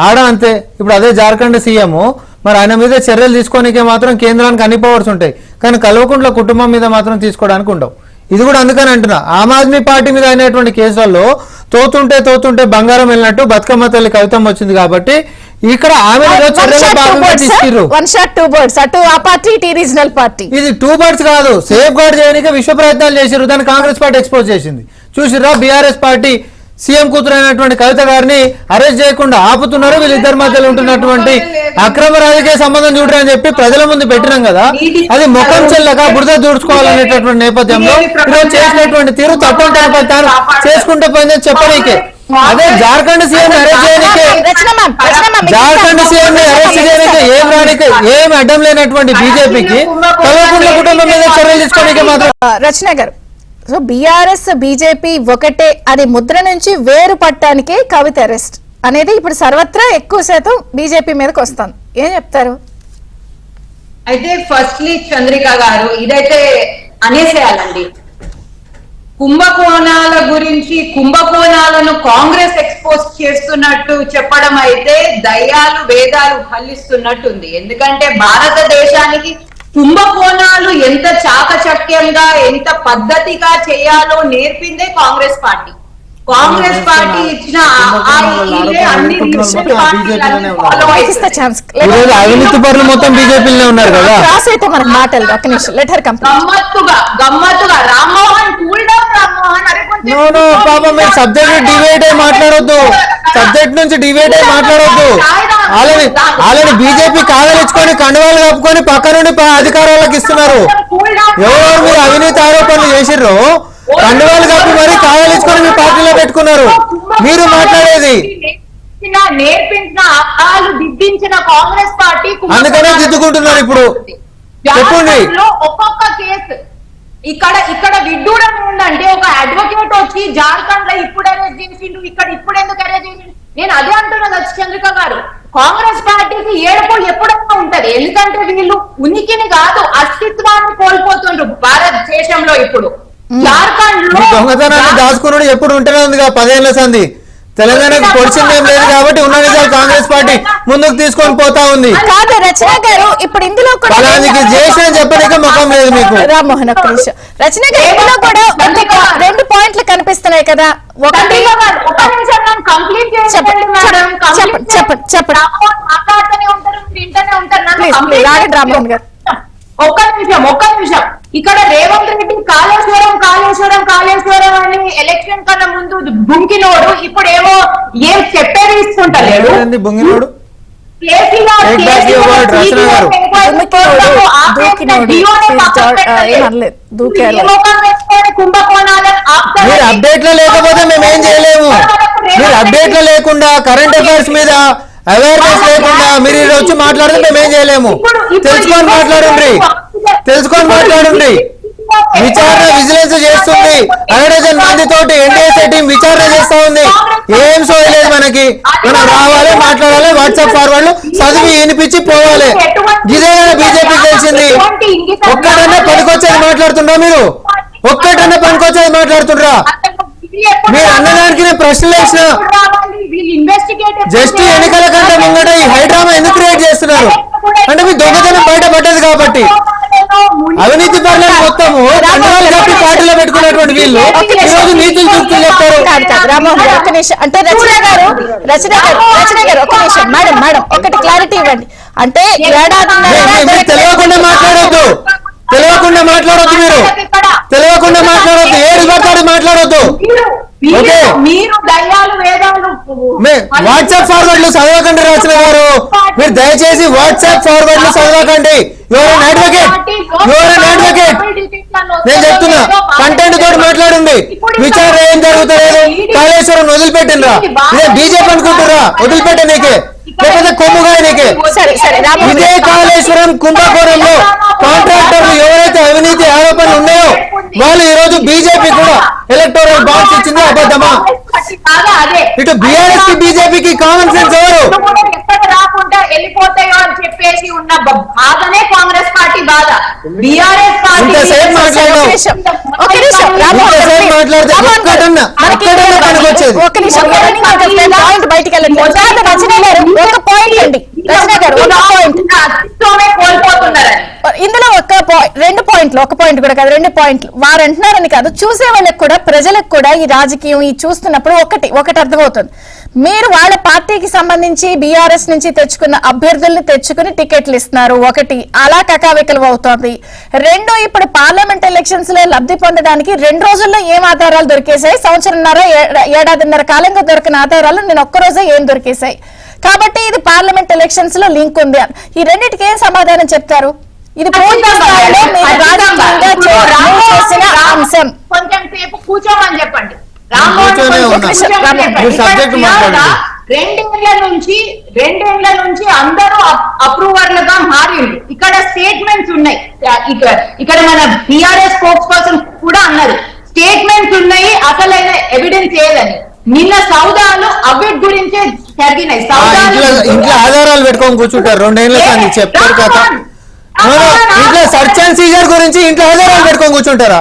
ఆడ అంతే. ఇప్పుడు అదే జార్ఖండ్ సీఎం, మరి ఆయన మీద చర్యలు తీసుకోనికే మాత్రం కేంద్రానికి అన్ని పవర్స్ ఉంటాయి, కానీ కల్వకుంట్ల కుటుంబం మీద మాత్రం తీసుకోవడానికి ఉండవు. ఇది కూడా అందుకని అంటున్నా, ఆమ్ ఆద్మీ పార్టీ మీద అయినటువంటి కేసులలో తోతుంటే బంగారం వెళ్ళినట్టు బతుకమ్మ తల్లి కవితం వచ్చింది. కాబట్టి ఇక్కడ ఆమె ఇది 2 బర్డ్స్ కాదు, సేఫ్ గార్డ్ చేయడానికి విశ్వ ప్రయత్నాలు చేశారు. దాన్ని కాంగ్రెస్ పార్టీ ఎక్స్పోజ్ చేసింది. చూసిరా, బీఆర్ఎస్ పార్టీ సీఎం కూతురు అయినటువంటి కవిత గారిని అరెస్ట్ చేయకుండా ఆపుతున్నారు. వీళ్ళిద్దరి మధ్యలో ఉంటున్నటువంటి అక్రమ రాజకీయ సంబంధం చూడరని చెప్పి ప్రజల ముందు పెట్టినాం కదా, అది ముఖం చెల్లక బురద దూడ్చుకోవాలనేటటువంటి నేపథ్యంలో ఈరోజు చేసినటువంటి తీరు తప్పంటే తాను చేసుకుంటూ పోయిందని చెప్పనీకే. అదే జార్ఖండ్ సీఎం అరెస్ట్ చేయడానికి ఏం రానికి ఏం అడ్డం లేనటువంటి బీజేపీకి కల్వకుంట్ల కుటుంబం మీద చర్యలు తీసుకోవడానికి మాత్రం. రచన గారు, సో బీఆర్ఎస్ బీజేపీ ఒకటే అది ముద్ర నుంచి వేరు పట్టడానికే కవిత అరెస్ట్ అనేది ఇప్పుడు సర్వత్రా ఎక్కువ శాతం బీజేపీ మీదకి వస్తుంది. ఏం చెప్తారు? అయితే ఫస్ట్లీ చంద్రిక గారు ఇదైతే అనేసేయాలండి. కుంభకోణాల గురించి కుంభకోణాలను కాంగ్రెస్ ఎక్స్పోజ్ చేస్తున్నట్టు చెప్పడం అయితే దయ్యాలు వేదాలు ఫలిస్తున్నట్టుంది. ఎందుకంటే భారతదేశానికి కుంభకోణాలు ఎంత చాకచక్యంగా ఎంత పద్ధతిగా చేయాలో నేర్పిందే కాంగ్రెస్ పార్టీ. కాంగ్రెస్ పార్టీ ఇచ్చిన అవినీతి పరులు మొత్తం బీజేపీలోనే ఉన్నారు కదా. గమ్మత్తుగా రామ్మోహన్ కూల్ డౌన్ రామ్మోహన్ పాపం మీరు సబ్జెక్ట్ డివైడ్ అయి మాట్లాడొద్దు, సబ్జెక్ట్ నుంచి డివైడ్ అయి మాట్లాడొద్దు. ఆల్రెడీ బీజేపీ కాగలించుకొని కండువాలు కప్పుకొని పక్క నుండి అధికారాలకు ఇస్తున్నారు. ఎవరెవరు మీరు అవినీతి ఆరోపణలు చేసిర్రో కండువాలు కప్పి మరి కాగలించుకొని మీ పార్టీలో పెట్టుకున్నారు. మీరు మాట్లాడేది నేర్పించిన అర్థాలు దిద్దించిన కాంగ్రెస్ పార్టీ అందుకనే దిద్దుకుంటున్నారు. ఇప్పుడు చెప్పండి, ఒక్కొక్క కేసు ఇక్కడ విడ్డూరం ఉందంటే ఒక అడ్వకేట్ వచ్చి జార్ఖండ్ లో ఇప్పుడు అరెస్ట్ చేసిండు, ఇక్కడ ఇప్పుడు ఎందుకు అరెస్ట్ చేసిండు. నేను అదే అంటున్నా చంద్రిక గారు, కాంగ్రెస్ పార్టీకి ఏడుపు ఎప్పుడైనా ఉంటది. ఎందుకంటే వీళ్ళు ఉనికిని కాదు అస్తిత్వాన్ని కోల్పోతుండ్రు భారతదేశంలో. ఇప్పుడు జార్ఖండ్ లో దొంగతనాన్ని దాచుకున్నాడు ఎప్పుడు ఉంటేనే ఉంది. 10 ఏళ్ల సంది తెలంగాణకు పొడిచింది ఏం లేదు కాబట్టి ఉన్న నిజాలు కాంగ్రెస్ పార్టీ ముందుకు తీసుకొని పోతా ఉంది. కాదు రచన గారు, ఇప్పుడు ఇందులో చేసిన చెప్పడానికి ముఖం లేదు మీకు. రామ్మోహన్ ఒక్క నిమిషం. రచన గారు, ఇందులో కూడా 2 పాయింట్లు కనిపిస్తున్నాయి కదా. ఒకటి ఒక్క నిమిషం ఇక్కడ రేవంత్ రెడ్డి కాళేశ్వరం కాళేశ్వరం కాళేశ్వరం అని ఎలక్షన్ కన్నా ముందు బుంకినోడు ఇప్పుడు ఏమో ఏం చెప్పేది తీసుకుంటలేడు. ఏంది బొంగినోడు? KCR Take back your word, రచన గారు. మీరు అప్డేట్ లో లేకపోతే మేము ఏం చేయలేము. మీరు అప్డేట్ లో లేకుండా కరెంట్ అఫైర్స్ మీద అవేర్నెస్ లేకుండా మీరు ఈరోజు వచ్చి మాట్లాడితే మేము ఏం చేయలేము. తెలుసుకొని మాట్లాడండి, తెలుసుకొని మాట్లాడండి. విచారణ విజిలెన్స్ చేస్తుంది, 100 మందితోటి ఎన్డీఏ టీం విచారణ చేస్తా ఉంది. ఏం సోయలేదు మనకి. మనం రావాలి, మాట్లాడాలి, వాట్సాప్ ఫార్వర్డ్ చదివి వినిపించి పోవాలి. ఇదే బీజేపీ తెలిసింది. ఒక్కటన్నా పనికొచ్చేది మాట్లాడుతుండ్రా మీరు? ఒక్కటన్నా పనికొచ్చేది మాట్లాడుతుండ్రా? మీరు అన్నదానికి నేను ప్రశ్నలు వేసిన. జస్ట్ ఎన్నికల కంటే ముంగట ఈ హైడ్రామా ఎందుకు క్రియేట్ చేస్తున్నారు అంటే మీ దొంగతనం బయట పడ్డది కాబట్టి. అవినీతి పనులను మొత్తము దండలు కప్పి పార్టీలో పెట్టుకున్నటువంటి వీళ్ళు ఈరోజు నీతులు చూపుతూ చెప్తారు. రామ్మోహన్ గారు ఒక్క నిమిషం, అంటే రచన గారు ఒక్క నిమిషం. మేడం ఒకటి క్లారిటీ ఇవ్వండి. అంటే మీరు తెలియకుండా మాట్లాడొద్దు, తెలియకుండా మాట్లాడొద్దు, మీరు తెలియకుండా మాట్లాడొద్దు, ఏడు పడతాడు మాట్లాడొద్దు. ఓకే, వాట్సాప్ ఫార్వర్డ్లు చదవకండి రచన గారు. మీరు దయచేసి వాట్సాప్ ఫార్వర్డ్లు చదవకండి. యువర్ అడ్వకేట్, నేను చెప్తున్నా కంటెంట్ తోటి మాట్లాడండి. విచారణ ఏం జరుగుతలేదు. కాళేశ్వరం వదిలిపెట్టినరా? ఇదే బీజేపీ అనుకుంటురా వదిలిపెట్టనీకే, లేకపోతే కొమ్ముగాయనీకే? ఇదే కాళేశ్వరం కుంభకోణంలో కాంట్రాక్టర్లు ఎవరైతే అవినీతి ఆరోపణలు ఉన్నాయో వాళ్ళు ఈ రోజు బీజేపీ కూడా ఎలక్టోరల్ బాండ్స్ ఇచ్చింది అబద్ధమా? ఇటు బీఆర్ఎస్ కి బీజేపీకి కామన్ సెన్స్ ఎవరు? రాకుండా వెళ్ళిపోతాయో అని చెప్పేసి ఉన్న బాధనే కాంగ్రెస్ పార్టీ బాధ. బీఆర్ఎస్ పార్టీ బయటికి వెళ్ళండి. రచన గారు ఒక పాయింట్ అండి, రచన గారు ఒక పాయింట్. ఇందులో రెండు పాయింట్లు, ఒక పాయింట్ కూడా కాదు, 2 పాయింట్లు. వారు అంటున్నారని కాదు, చూసే వాళ్ళకి కూడా ప్రజలకు కూడా ఈ రాజకీయం ఈ చూస్తున్నప్పుడు ఒకటి అర్థమవుతుంది. మీరు వాళ్ళ పార్టీకి సంబంధించి బీఆర్ఎస్ నుంచి తెచ్చుకున్న అభ్యర్థుల్ని తెచ్చుకుని టికెట్లు ఇస్తున్నారు. ఒకటి అలా కకావికలు అవుతోంది. 2 ఇప్పుడు పార్లమెంట్ ఎలక్షన్స్ లో లబ్ధి పొందడానికి 2 రోజుల్లో ఏం ఆధారాలు దొరికేశాయి? సంవత్సరంన్నర ఏడాదిన్నర కాలంగా దొరికిన ఆధారాలు నేను ఒక్కరోజే ఏం దొరికేశాయి? కాబట్టి ఇది పార్లమెంట్ ఎలక్షన్స్ లో లింక్ ఉంది. ఈ రెండింటికి ఏం సమాధానం చెప్తారు? ఇది పూర్తి స్థాయిలో మీరు రాజకీయంగా చేసిన అంశం. కొంచెం సేపు కూర్చోమని చెప్పండి. రెండేళ్ల నుంచి అందరూ అప్రూవర్లుగా మారిండు. ఇక్కడ స్టేట్మెంట్స్ ఉన్నాయి. ఇక్కడ మన బీఆర్ఎస్ స్పోక్స్ పర్సన్ కూడా అన్నారు స్టేట్మెంట్స్ ఉన్నాయి, అసలైన ఎవిడెన్స్ ఏదని. నిన్న సౌదాలు అవిట్ గురించే జరిగినాయి. ఇంట్లో ఆధారాలు పెట్టుకొని కూర్చుంటారు 2 ఏళ్ళ కానీ చెప్తారు కదా. ఇంట్లో సర్చ్ అండ్ సీజర్ గురించి ఇంట్లో ఆధారాలు పెట్టుకొని కూర్చుంటారా?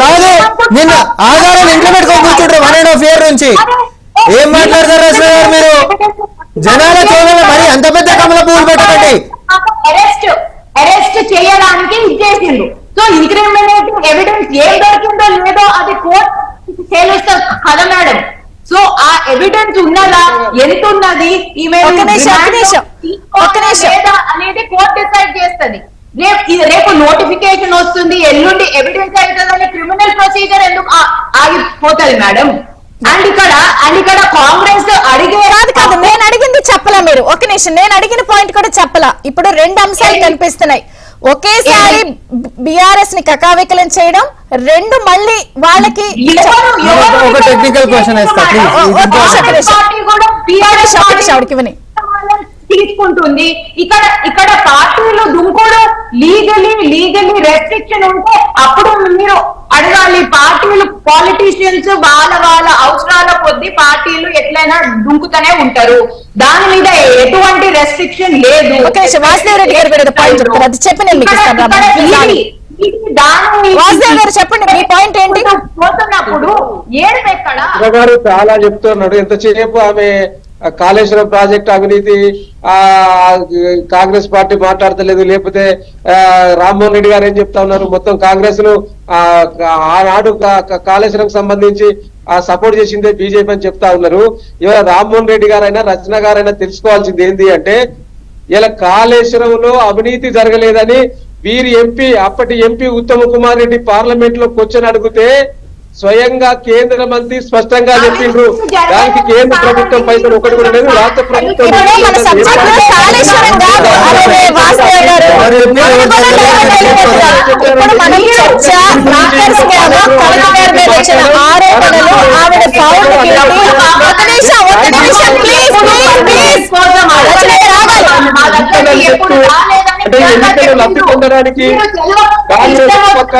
కాదు, నిన్న ఆధారాలు ఇంట్లో పెట్టుకొని కూర్చుంటారు 1.5 year నుంచి. ఏం మాట్లాడతారు రచన గారు మీరు? జనాల చోదన మరి అంత పెద్ద కమల పువ్వులు పెట్టకండి. అరెస్ట్ చేయడానికి ఇచ్చేసిండు. సో ఇంక్రిమినేటింగ్ ఎవిడెన్స్ ఏం దొరికిందో లేదో అది కోర్టు తెలుస్తుంది కదా మేడం. సో ఆ ఎవిడెన్స్ ఉన్నదా, ఎంత ఉన్నది, అనేది కోర్టు డిసైడ్ చేస్తుంది. రేపు నోటిఫికేషన్ వస్తుంది, ఎల్లుండి ఎవిడెన్స్ అవుతుందని క్రిమినల్ ప్రొసీజర్ ఎందుకు ఆగిపోతుంది మేడం? అండ్ ఇక్కడ కాంగ్రెస్ అడిగే కాదు, నేను అడిగింది చెప్పలా మీరు. ఒక నిమిషం, నేను అడిగిన పాయింట్ కూడా చెప్పలా. ఇప్పుడు 2 అంశాలు కనిపిస్తున్నాయి. ఒకేసారి బీఆర్ఎస్ ని కకావికలం చేయడం, 2 మళ్ళీ వాళ్ళకి ఒక టెక్నికల్ క్వశ్చన్ తీసుకుంటుంది. ఇక్కడ పార్టీలు దుంకుడు లీగలీ రెస్ట్రిక్షన్ ఉంటే అప్పుడు మీరు అడగాలి. పార్టీలు పాలిటీషియన్స్ వాళ్ళ అవసరాల కొద్ది పార్టీలు ఎట్లయినా దుంకుతూనే ఉంటారు. దాని మీద ఎటువంటి రెస్ట్రిక్షన్ లేదు. వాసుదేవ్ రెడ్డి గారు పాయింట్ చెప్తారు, అది చెప్పి నేను మీకు ఇస్తాను. వాసుదేవ్ గారు చెప్పండి, మీ పాయింట్ ఏంటి? పోతున్నప్పుడు గారు చాలా చెప్తున్నాడు. ఎంతసేపు ఆమె కాళేశ్వరం ప్రాజెక్ట్ అవినీతి కాంగ్రెస్ పార్టీ మాట్లాడతలేదు, లేకపోతే రామ్మోహన్ రెడ్డి గారు ఏం చెప్తా ఉన్నారు, మొత్తం కాంగ్రెస్ ను ఆనాడు కాళేశ్వరం సంబంధించి సపోర్ట్ చేసిందే బీజేపీ అని చెప్తా ఉన్నారు. ఇవాళ రామ్మోహన్ రెడ్డి గారైనా రచన గారైనా తెలుసుకోవాల్సింది ఏంటి అంటే, ఇలా కాళేశ్వరంలో అవినీతి జరగలేదని వీరి ఎంపీ అప్పటి ఎంపీ ఉత్తమ్ కుమార్ రెడ్డి పార్లమెంట్ లో క్వశ్చన్ అడిగితే స్వయంగా కేంద్ర మంత్రి స్పష్టంగా చెప్పిండ్రు దానికి కేంద్ర ప్రభుత్వం పైసలు ఒకటి కూడా లేదు, రాష్ట్ర ప్రభుత్వం ఇప్పుడు మన సబ్జెక్ట్ లో కాళేశ్వరం కాదు. అరే వాసుదేవ్ గారు, ఇప్పుడు మనం చర్చ డాక్టర్ స్కామ్ కవిత గారి మీద వచ్చిన ఆరోపణలు, ఆవిడ ఫౌండ్ ఒక నిమిషం ప్లీజ్ ప్లీజ్ అంటే ఎన్నికలు లబ్ధి పొందడానికి కాంగ్రెస్ పక్క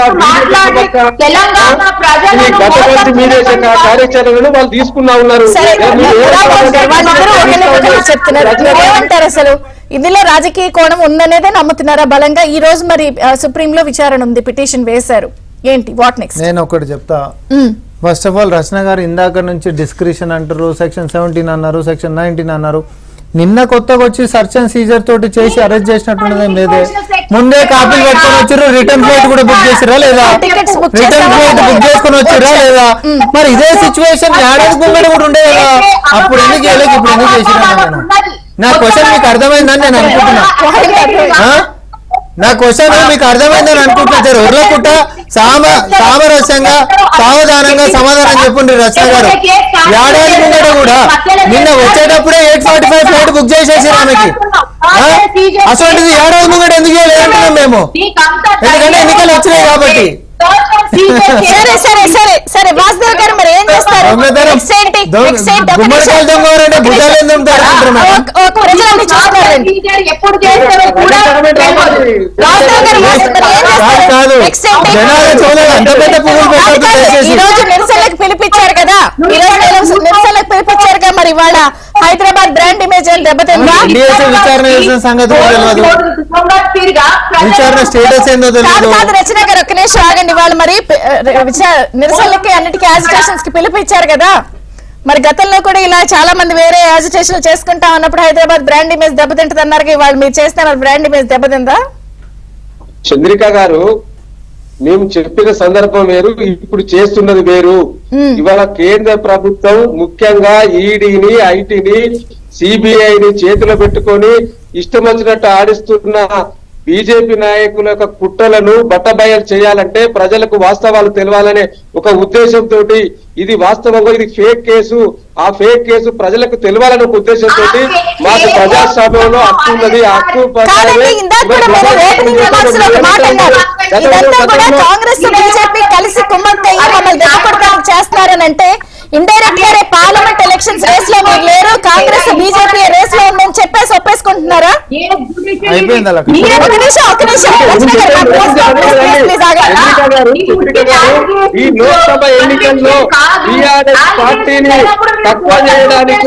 తెలంగాణ ప్రజలు ఈ గత మంత్రి మీదే కార్యాచరణను వాళ్ళు తీసుకున్నా ఉన్నారు. చెప్తున్నారు ఏమంటారు అసలు ఇందులో రాజకీయ కోణం ఉందనేదే నమ్ముతున్నారా బలంగా? ఈ రోజు మరి సుప్రీంలో విచారణ ఉంది, పిటిషన్ వేశారు, ఏంటి వాట్ నెక్స్ట్? నేను ఒకటి చెప్తా. ఫస్ట్ ఆఫ్ ఆల్ రచన గారు ఇందాక నుంచి డిస్క్రిప్షన్ అంటారు, సెక్షన్ 17 అన్నారు, సెక్షన్ 19 అన్నారు. నిన్న కొత్తగా వచ్చి సర్చ్ అండ్ సీజర్ తోటి చేసి అరెస్ట్ చేసినట్టున్నదేం లేదే. ముందే కాపీలు పట్టుకొని వచ్చారు, రిటర్న్ ఫ్లైట్ కూడా బుక్ చేసిరా లేదా? రిటర్న్ ఫ్లైట్ బుక్ చేసుకుని వచ్చారా లేదా? మరి ఇదే సిచ్యువేషన్ ఏడాది గుమ్మడి కూడా ఉండే కదా, అప్పుడు ఎందుకు చేయలేక ఇప్పుడు ఎందుకు చేసిరా? నేను నా క్వశ్చన్ మీకు అర్థమైందని నేను అనుకుంటున్నా. నా క్వశ్చన్ మీకు అర్థమైందని అనుకుంటున్నారు. ఉర్లకుట్ట సామరస్యంగా సావధానంగా సమాధానం చెప్పండి రచన గారు. ఏడాది ముంగట కూడా నిన్న వచ్చేటప్పుడే 8:45 ఫ్లైట్ బుక్ చేసేసి ఆమెకి. అసలు ఏడాది ముంగట ఎందుకు చేయలేదంటున్నాం మేము, ఎందుకంటే ఎన్నికలు వచ్చినాయి కాబట్టి. సరే సరే సరే సరే వాసుదేవ్ గారు మరి ఏం చేస్తారు? గుమ్మడికాయలు దొంగవారంటే భుజాలు ఎందుకు ప్రజలన్నీ చూస్తున్నారండి. జనాలు చూడలేదు, అంత పెద్ద పువ్వులు పెట్టారు. ఈ రోజు నిరసనలకు పిలిపించారు కదా, ఈ రోజు నిరసనలకు పిలిపించారు కదా, మరి ఇవాళ హైదరాబాద్ బ్రాండ్ ఇమేజ్ విచారణ చేసిన సంగతి తెలియదు, విచారణ స్టేటస్ ఏందో తెలియదు. రచన గారు ఒక్క నిమిషం ఆగండి. వాళ్ళు మరి నిరసనలకి అన్నిటికీ యాజిటేషన్స్ కి పిలిపించారు కదా, మరి గతంలో కూడా ఇలా చాలా మంది వేరే యాజిటేషన్ చేసుకుంటా ఉన్నప్పుడు హైదరాబాద్ బ్రాండ్ ఇమేజ్ దెబ్బతింటది అన్నారు. వాళ్ళు మీరు చేస్తే మరి బ్రాండ్ ఇమేజ్ దెబ్బతిందా? చంద్రిక గారు, మేము చెప్పిన సందర్భం వేరు, ఇప్పుడు చేస్తున్నది వేరు. ఇవాళ కేంద్ర ప్రభుత్వం ముఖ్యంగా ఈడీని, ఐటీని, సిబిఐని చేతిలో పెట్టుకొని ఇష్టం వచ్చినట్టు ఆడిస్తున్న బీజేపీ నాయకుల యొక్క కుట్రలను బట్టబయలు చేయాలంటే ప్రజలకు వాస్తవాలు తెలవాలనే ఒక ఉద్దేశంతో, ఇది వాస్తవంగా ఇది ఫేక్ కేసు, ఆ ఫేక్ కేసు ప్రజలకు తెలవాలనే ఒక ఉద్దేశంతో మాకు ప్రజాస్వామ్యంలో హక్కు ఉన్నది, ఆ హక్కు కలిసి కుమ్మక్కయ్యి మమ్మల్ని దెబ్బకొడతానికి చేస్తున్నారనంటే ఇండైరెక్ట్ గా పార్లమెంట్ ఎలక్షన్స్ రేస్ లో మీరు లేరు, కాంగ్రెస్ బీజేపీ రేస్ లో ఉందని చెప్పేసి ఒప్పేసుకుంటున్నారా? అయిపోయింది అలా. ఈ లోక్సభ ఎన్నికల్లో టీఆర్ఎస్ పార్టీని తక్కువ చేయడానికి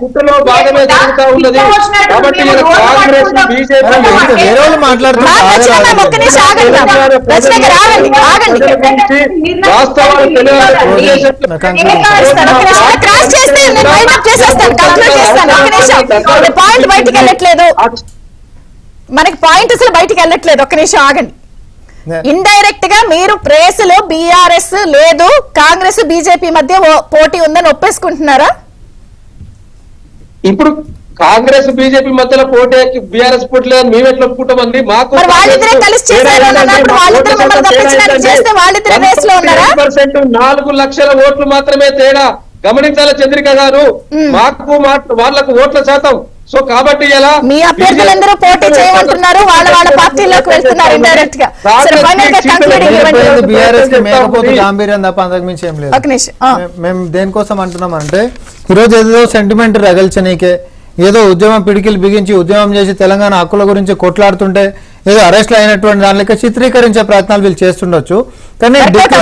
కుట్రలో భాగమే జరుగుతూ ఉన్నది. కాబట్టి కాంగ్రెస్ బీజేపీ వేరే వాళ్ళు మాట్లాడుతున్నారు. వాస్తవాలు పాయింట్ బయటికి వెళ్ళట్లేదు, మనకి పాయింట్ అసలు బయటికి వెళ్ళట్లేదు. ఒక్క నిమిషం ఆగండి. ఇండైరెక్ట్ గా మీరు ప్రేసులో బీఆర్ఎస్ లేదు, కాంగ్రెస్ బీజేపీ మధ్య పోటీ ఉందని ఒప్పేసుకుంటున్నారా? ఇప్పుడు కాంగ్రెస్ బీజేపీ మధ్యలో పోటీ బీఆర్ఎస్ పోటీ లేదని మేము ఎట్లా ఒప్పుకుంటామండి? మాకు 4 లక్షల ఓట్లు మాత్రమే తేడా. గమనించాల చంద్రిక గారు, మాకు వాళ్లకు ఓట్ల శాతం. సో కాబట్టి ఎలా మీ అభ్యర్థులందరూ పోటీ చేయమంటున్నారు, వాళ్ళ పార్టీలోకి వెళ్తున్నారు ఇండైరెక్ట్ గా. బీఆర్ఎస్ మేకపోతే గాంభీర్యం తప్ప అంతకు మించి ఏం లేదు. మేము దేనికోసం అంటున్నాం అంటే, ఈరోజు ఏదో సెంటిమెంట్ రగల్చనీకే, ఏదో ఉద్యమం పిడికిలు బిగించి ఉద్యమం చేసి తెలంగాణ హక్కుల గురించి కొట్లాడుతుంటే ఏదో అరెస్ట్లు అయినటువంటి దాని లెక్క చిత్రీకరించే ప్రయత్నాలు వీళ్ళు చేస్తుండొచ్చు. కానీ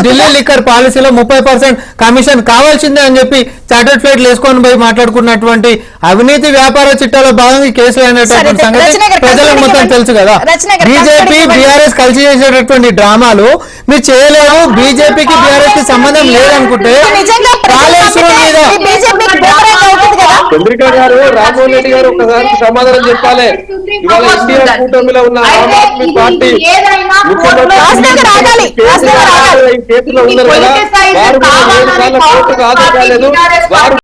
ఢిల్లీ లిక్కర్ పాలసీలో 30% కమిషన్ కావాల్సిందే అని చెప్పి చార్టర్డ్ ఫ్లైట్లు వేసుకొని పోయి మాట్లాడుకున్నటువంటి అవినీతి వ్యాపార చిట్టాలో భాగంగా కేసులు అయినటువంటి సంగతి ప్రజలకు మొత్తం తెలుసు కదా. బీజేపీ బీఆర్ఎస్ కలిసి చేసేటటువంటి డ్రామాలు మీరు చేయలేరు, బీజేపీకి బీఆర్ఎస్ కి సంబంధం లేదనుకుంటే కాళేశ్వరం మీద చంద్రిక గారు, రామ్మోహన్ రెడ్డి గారు ఒకసారి సమాధానం చెప్పాలి. ఇవాళ ఇండియా కూటమిలో ఉన్న ఆమ్ ఆద్మీ పార్టీ కేసులో ఉన్నారు కదా, వారు 7 సార్లు కోర్టుకు హాజరు కాలేదు. వారు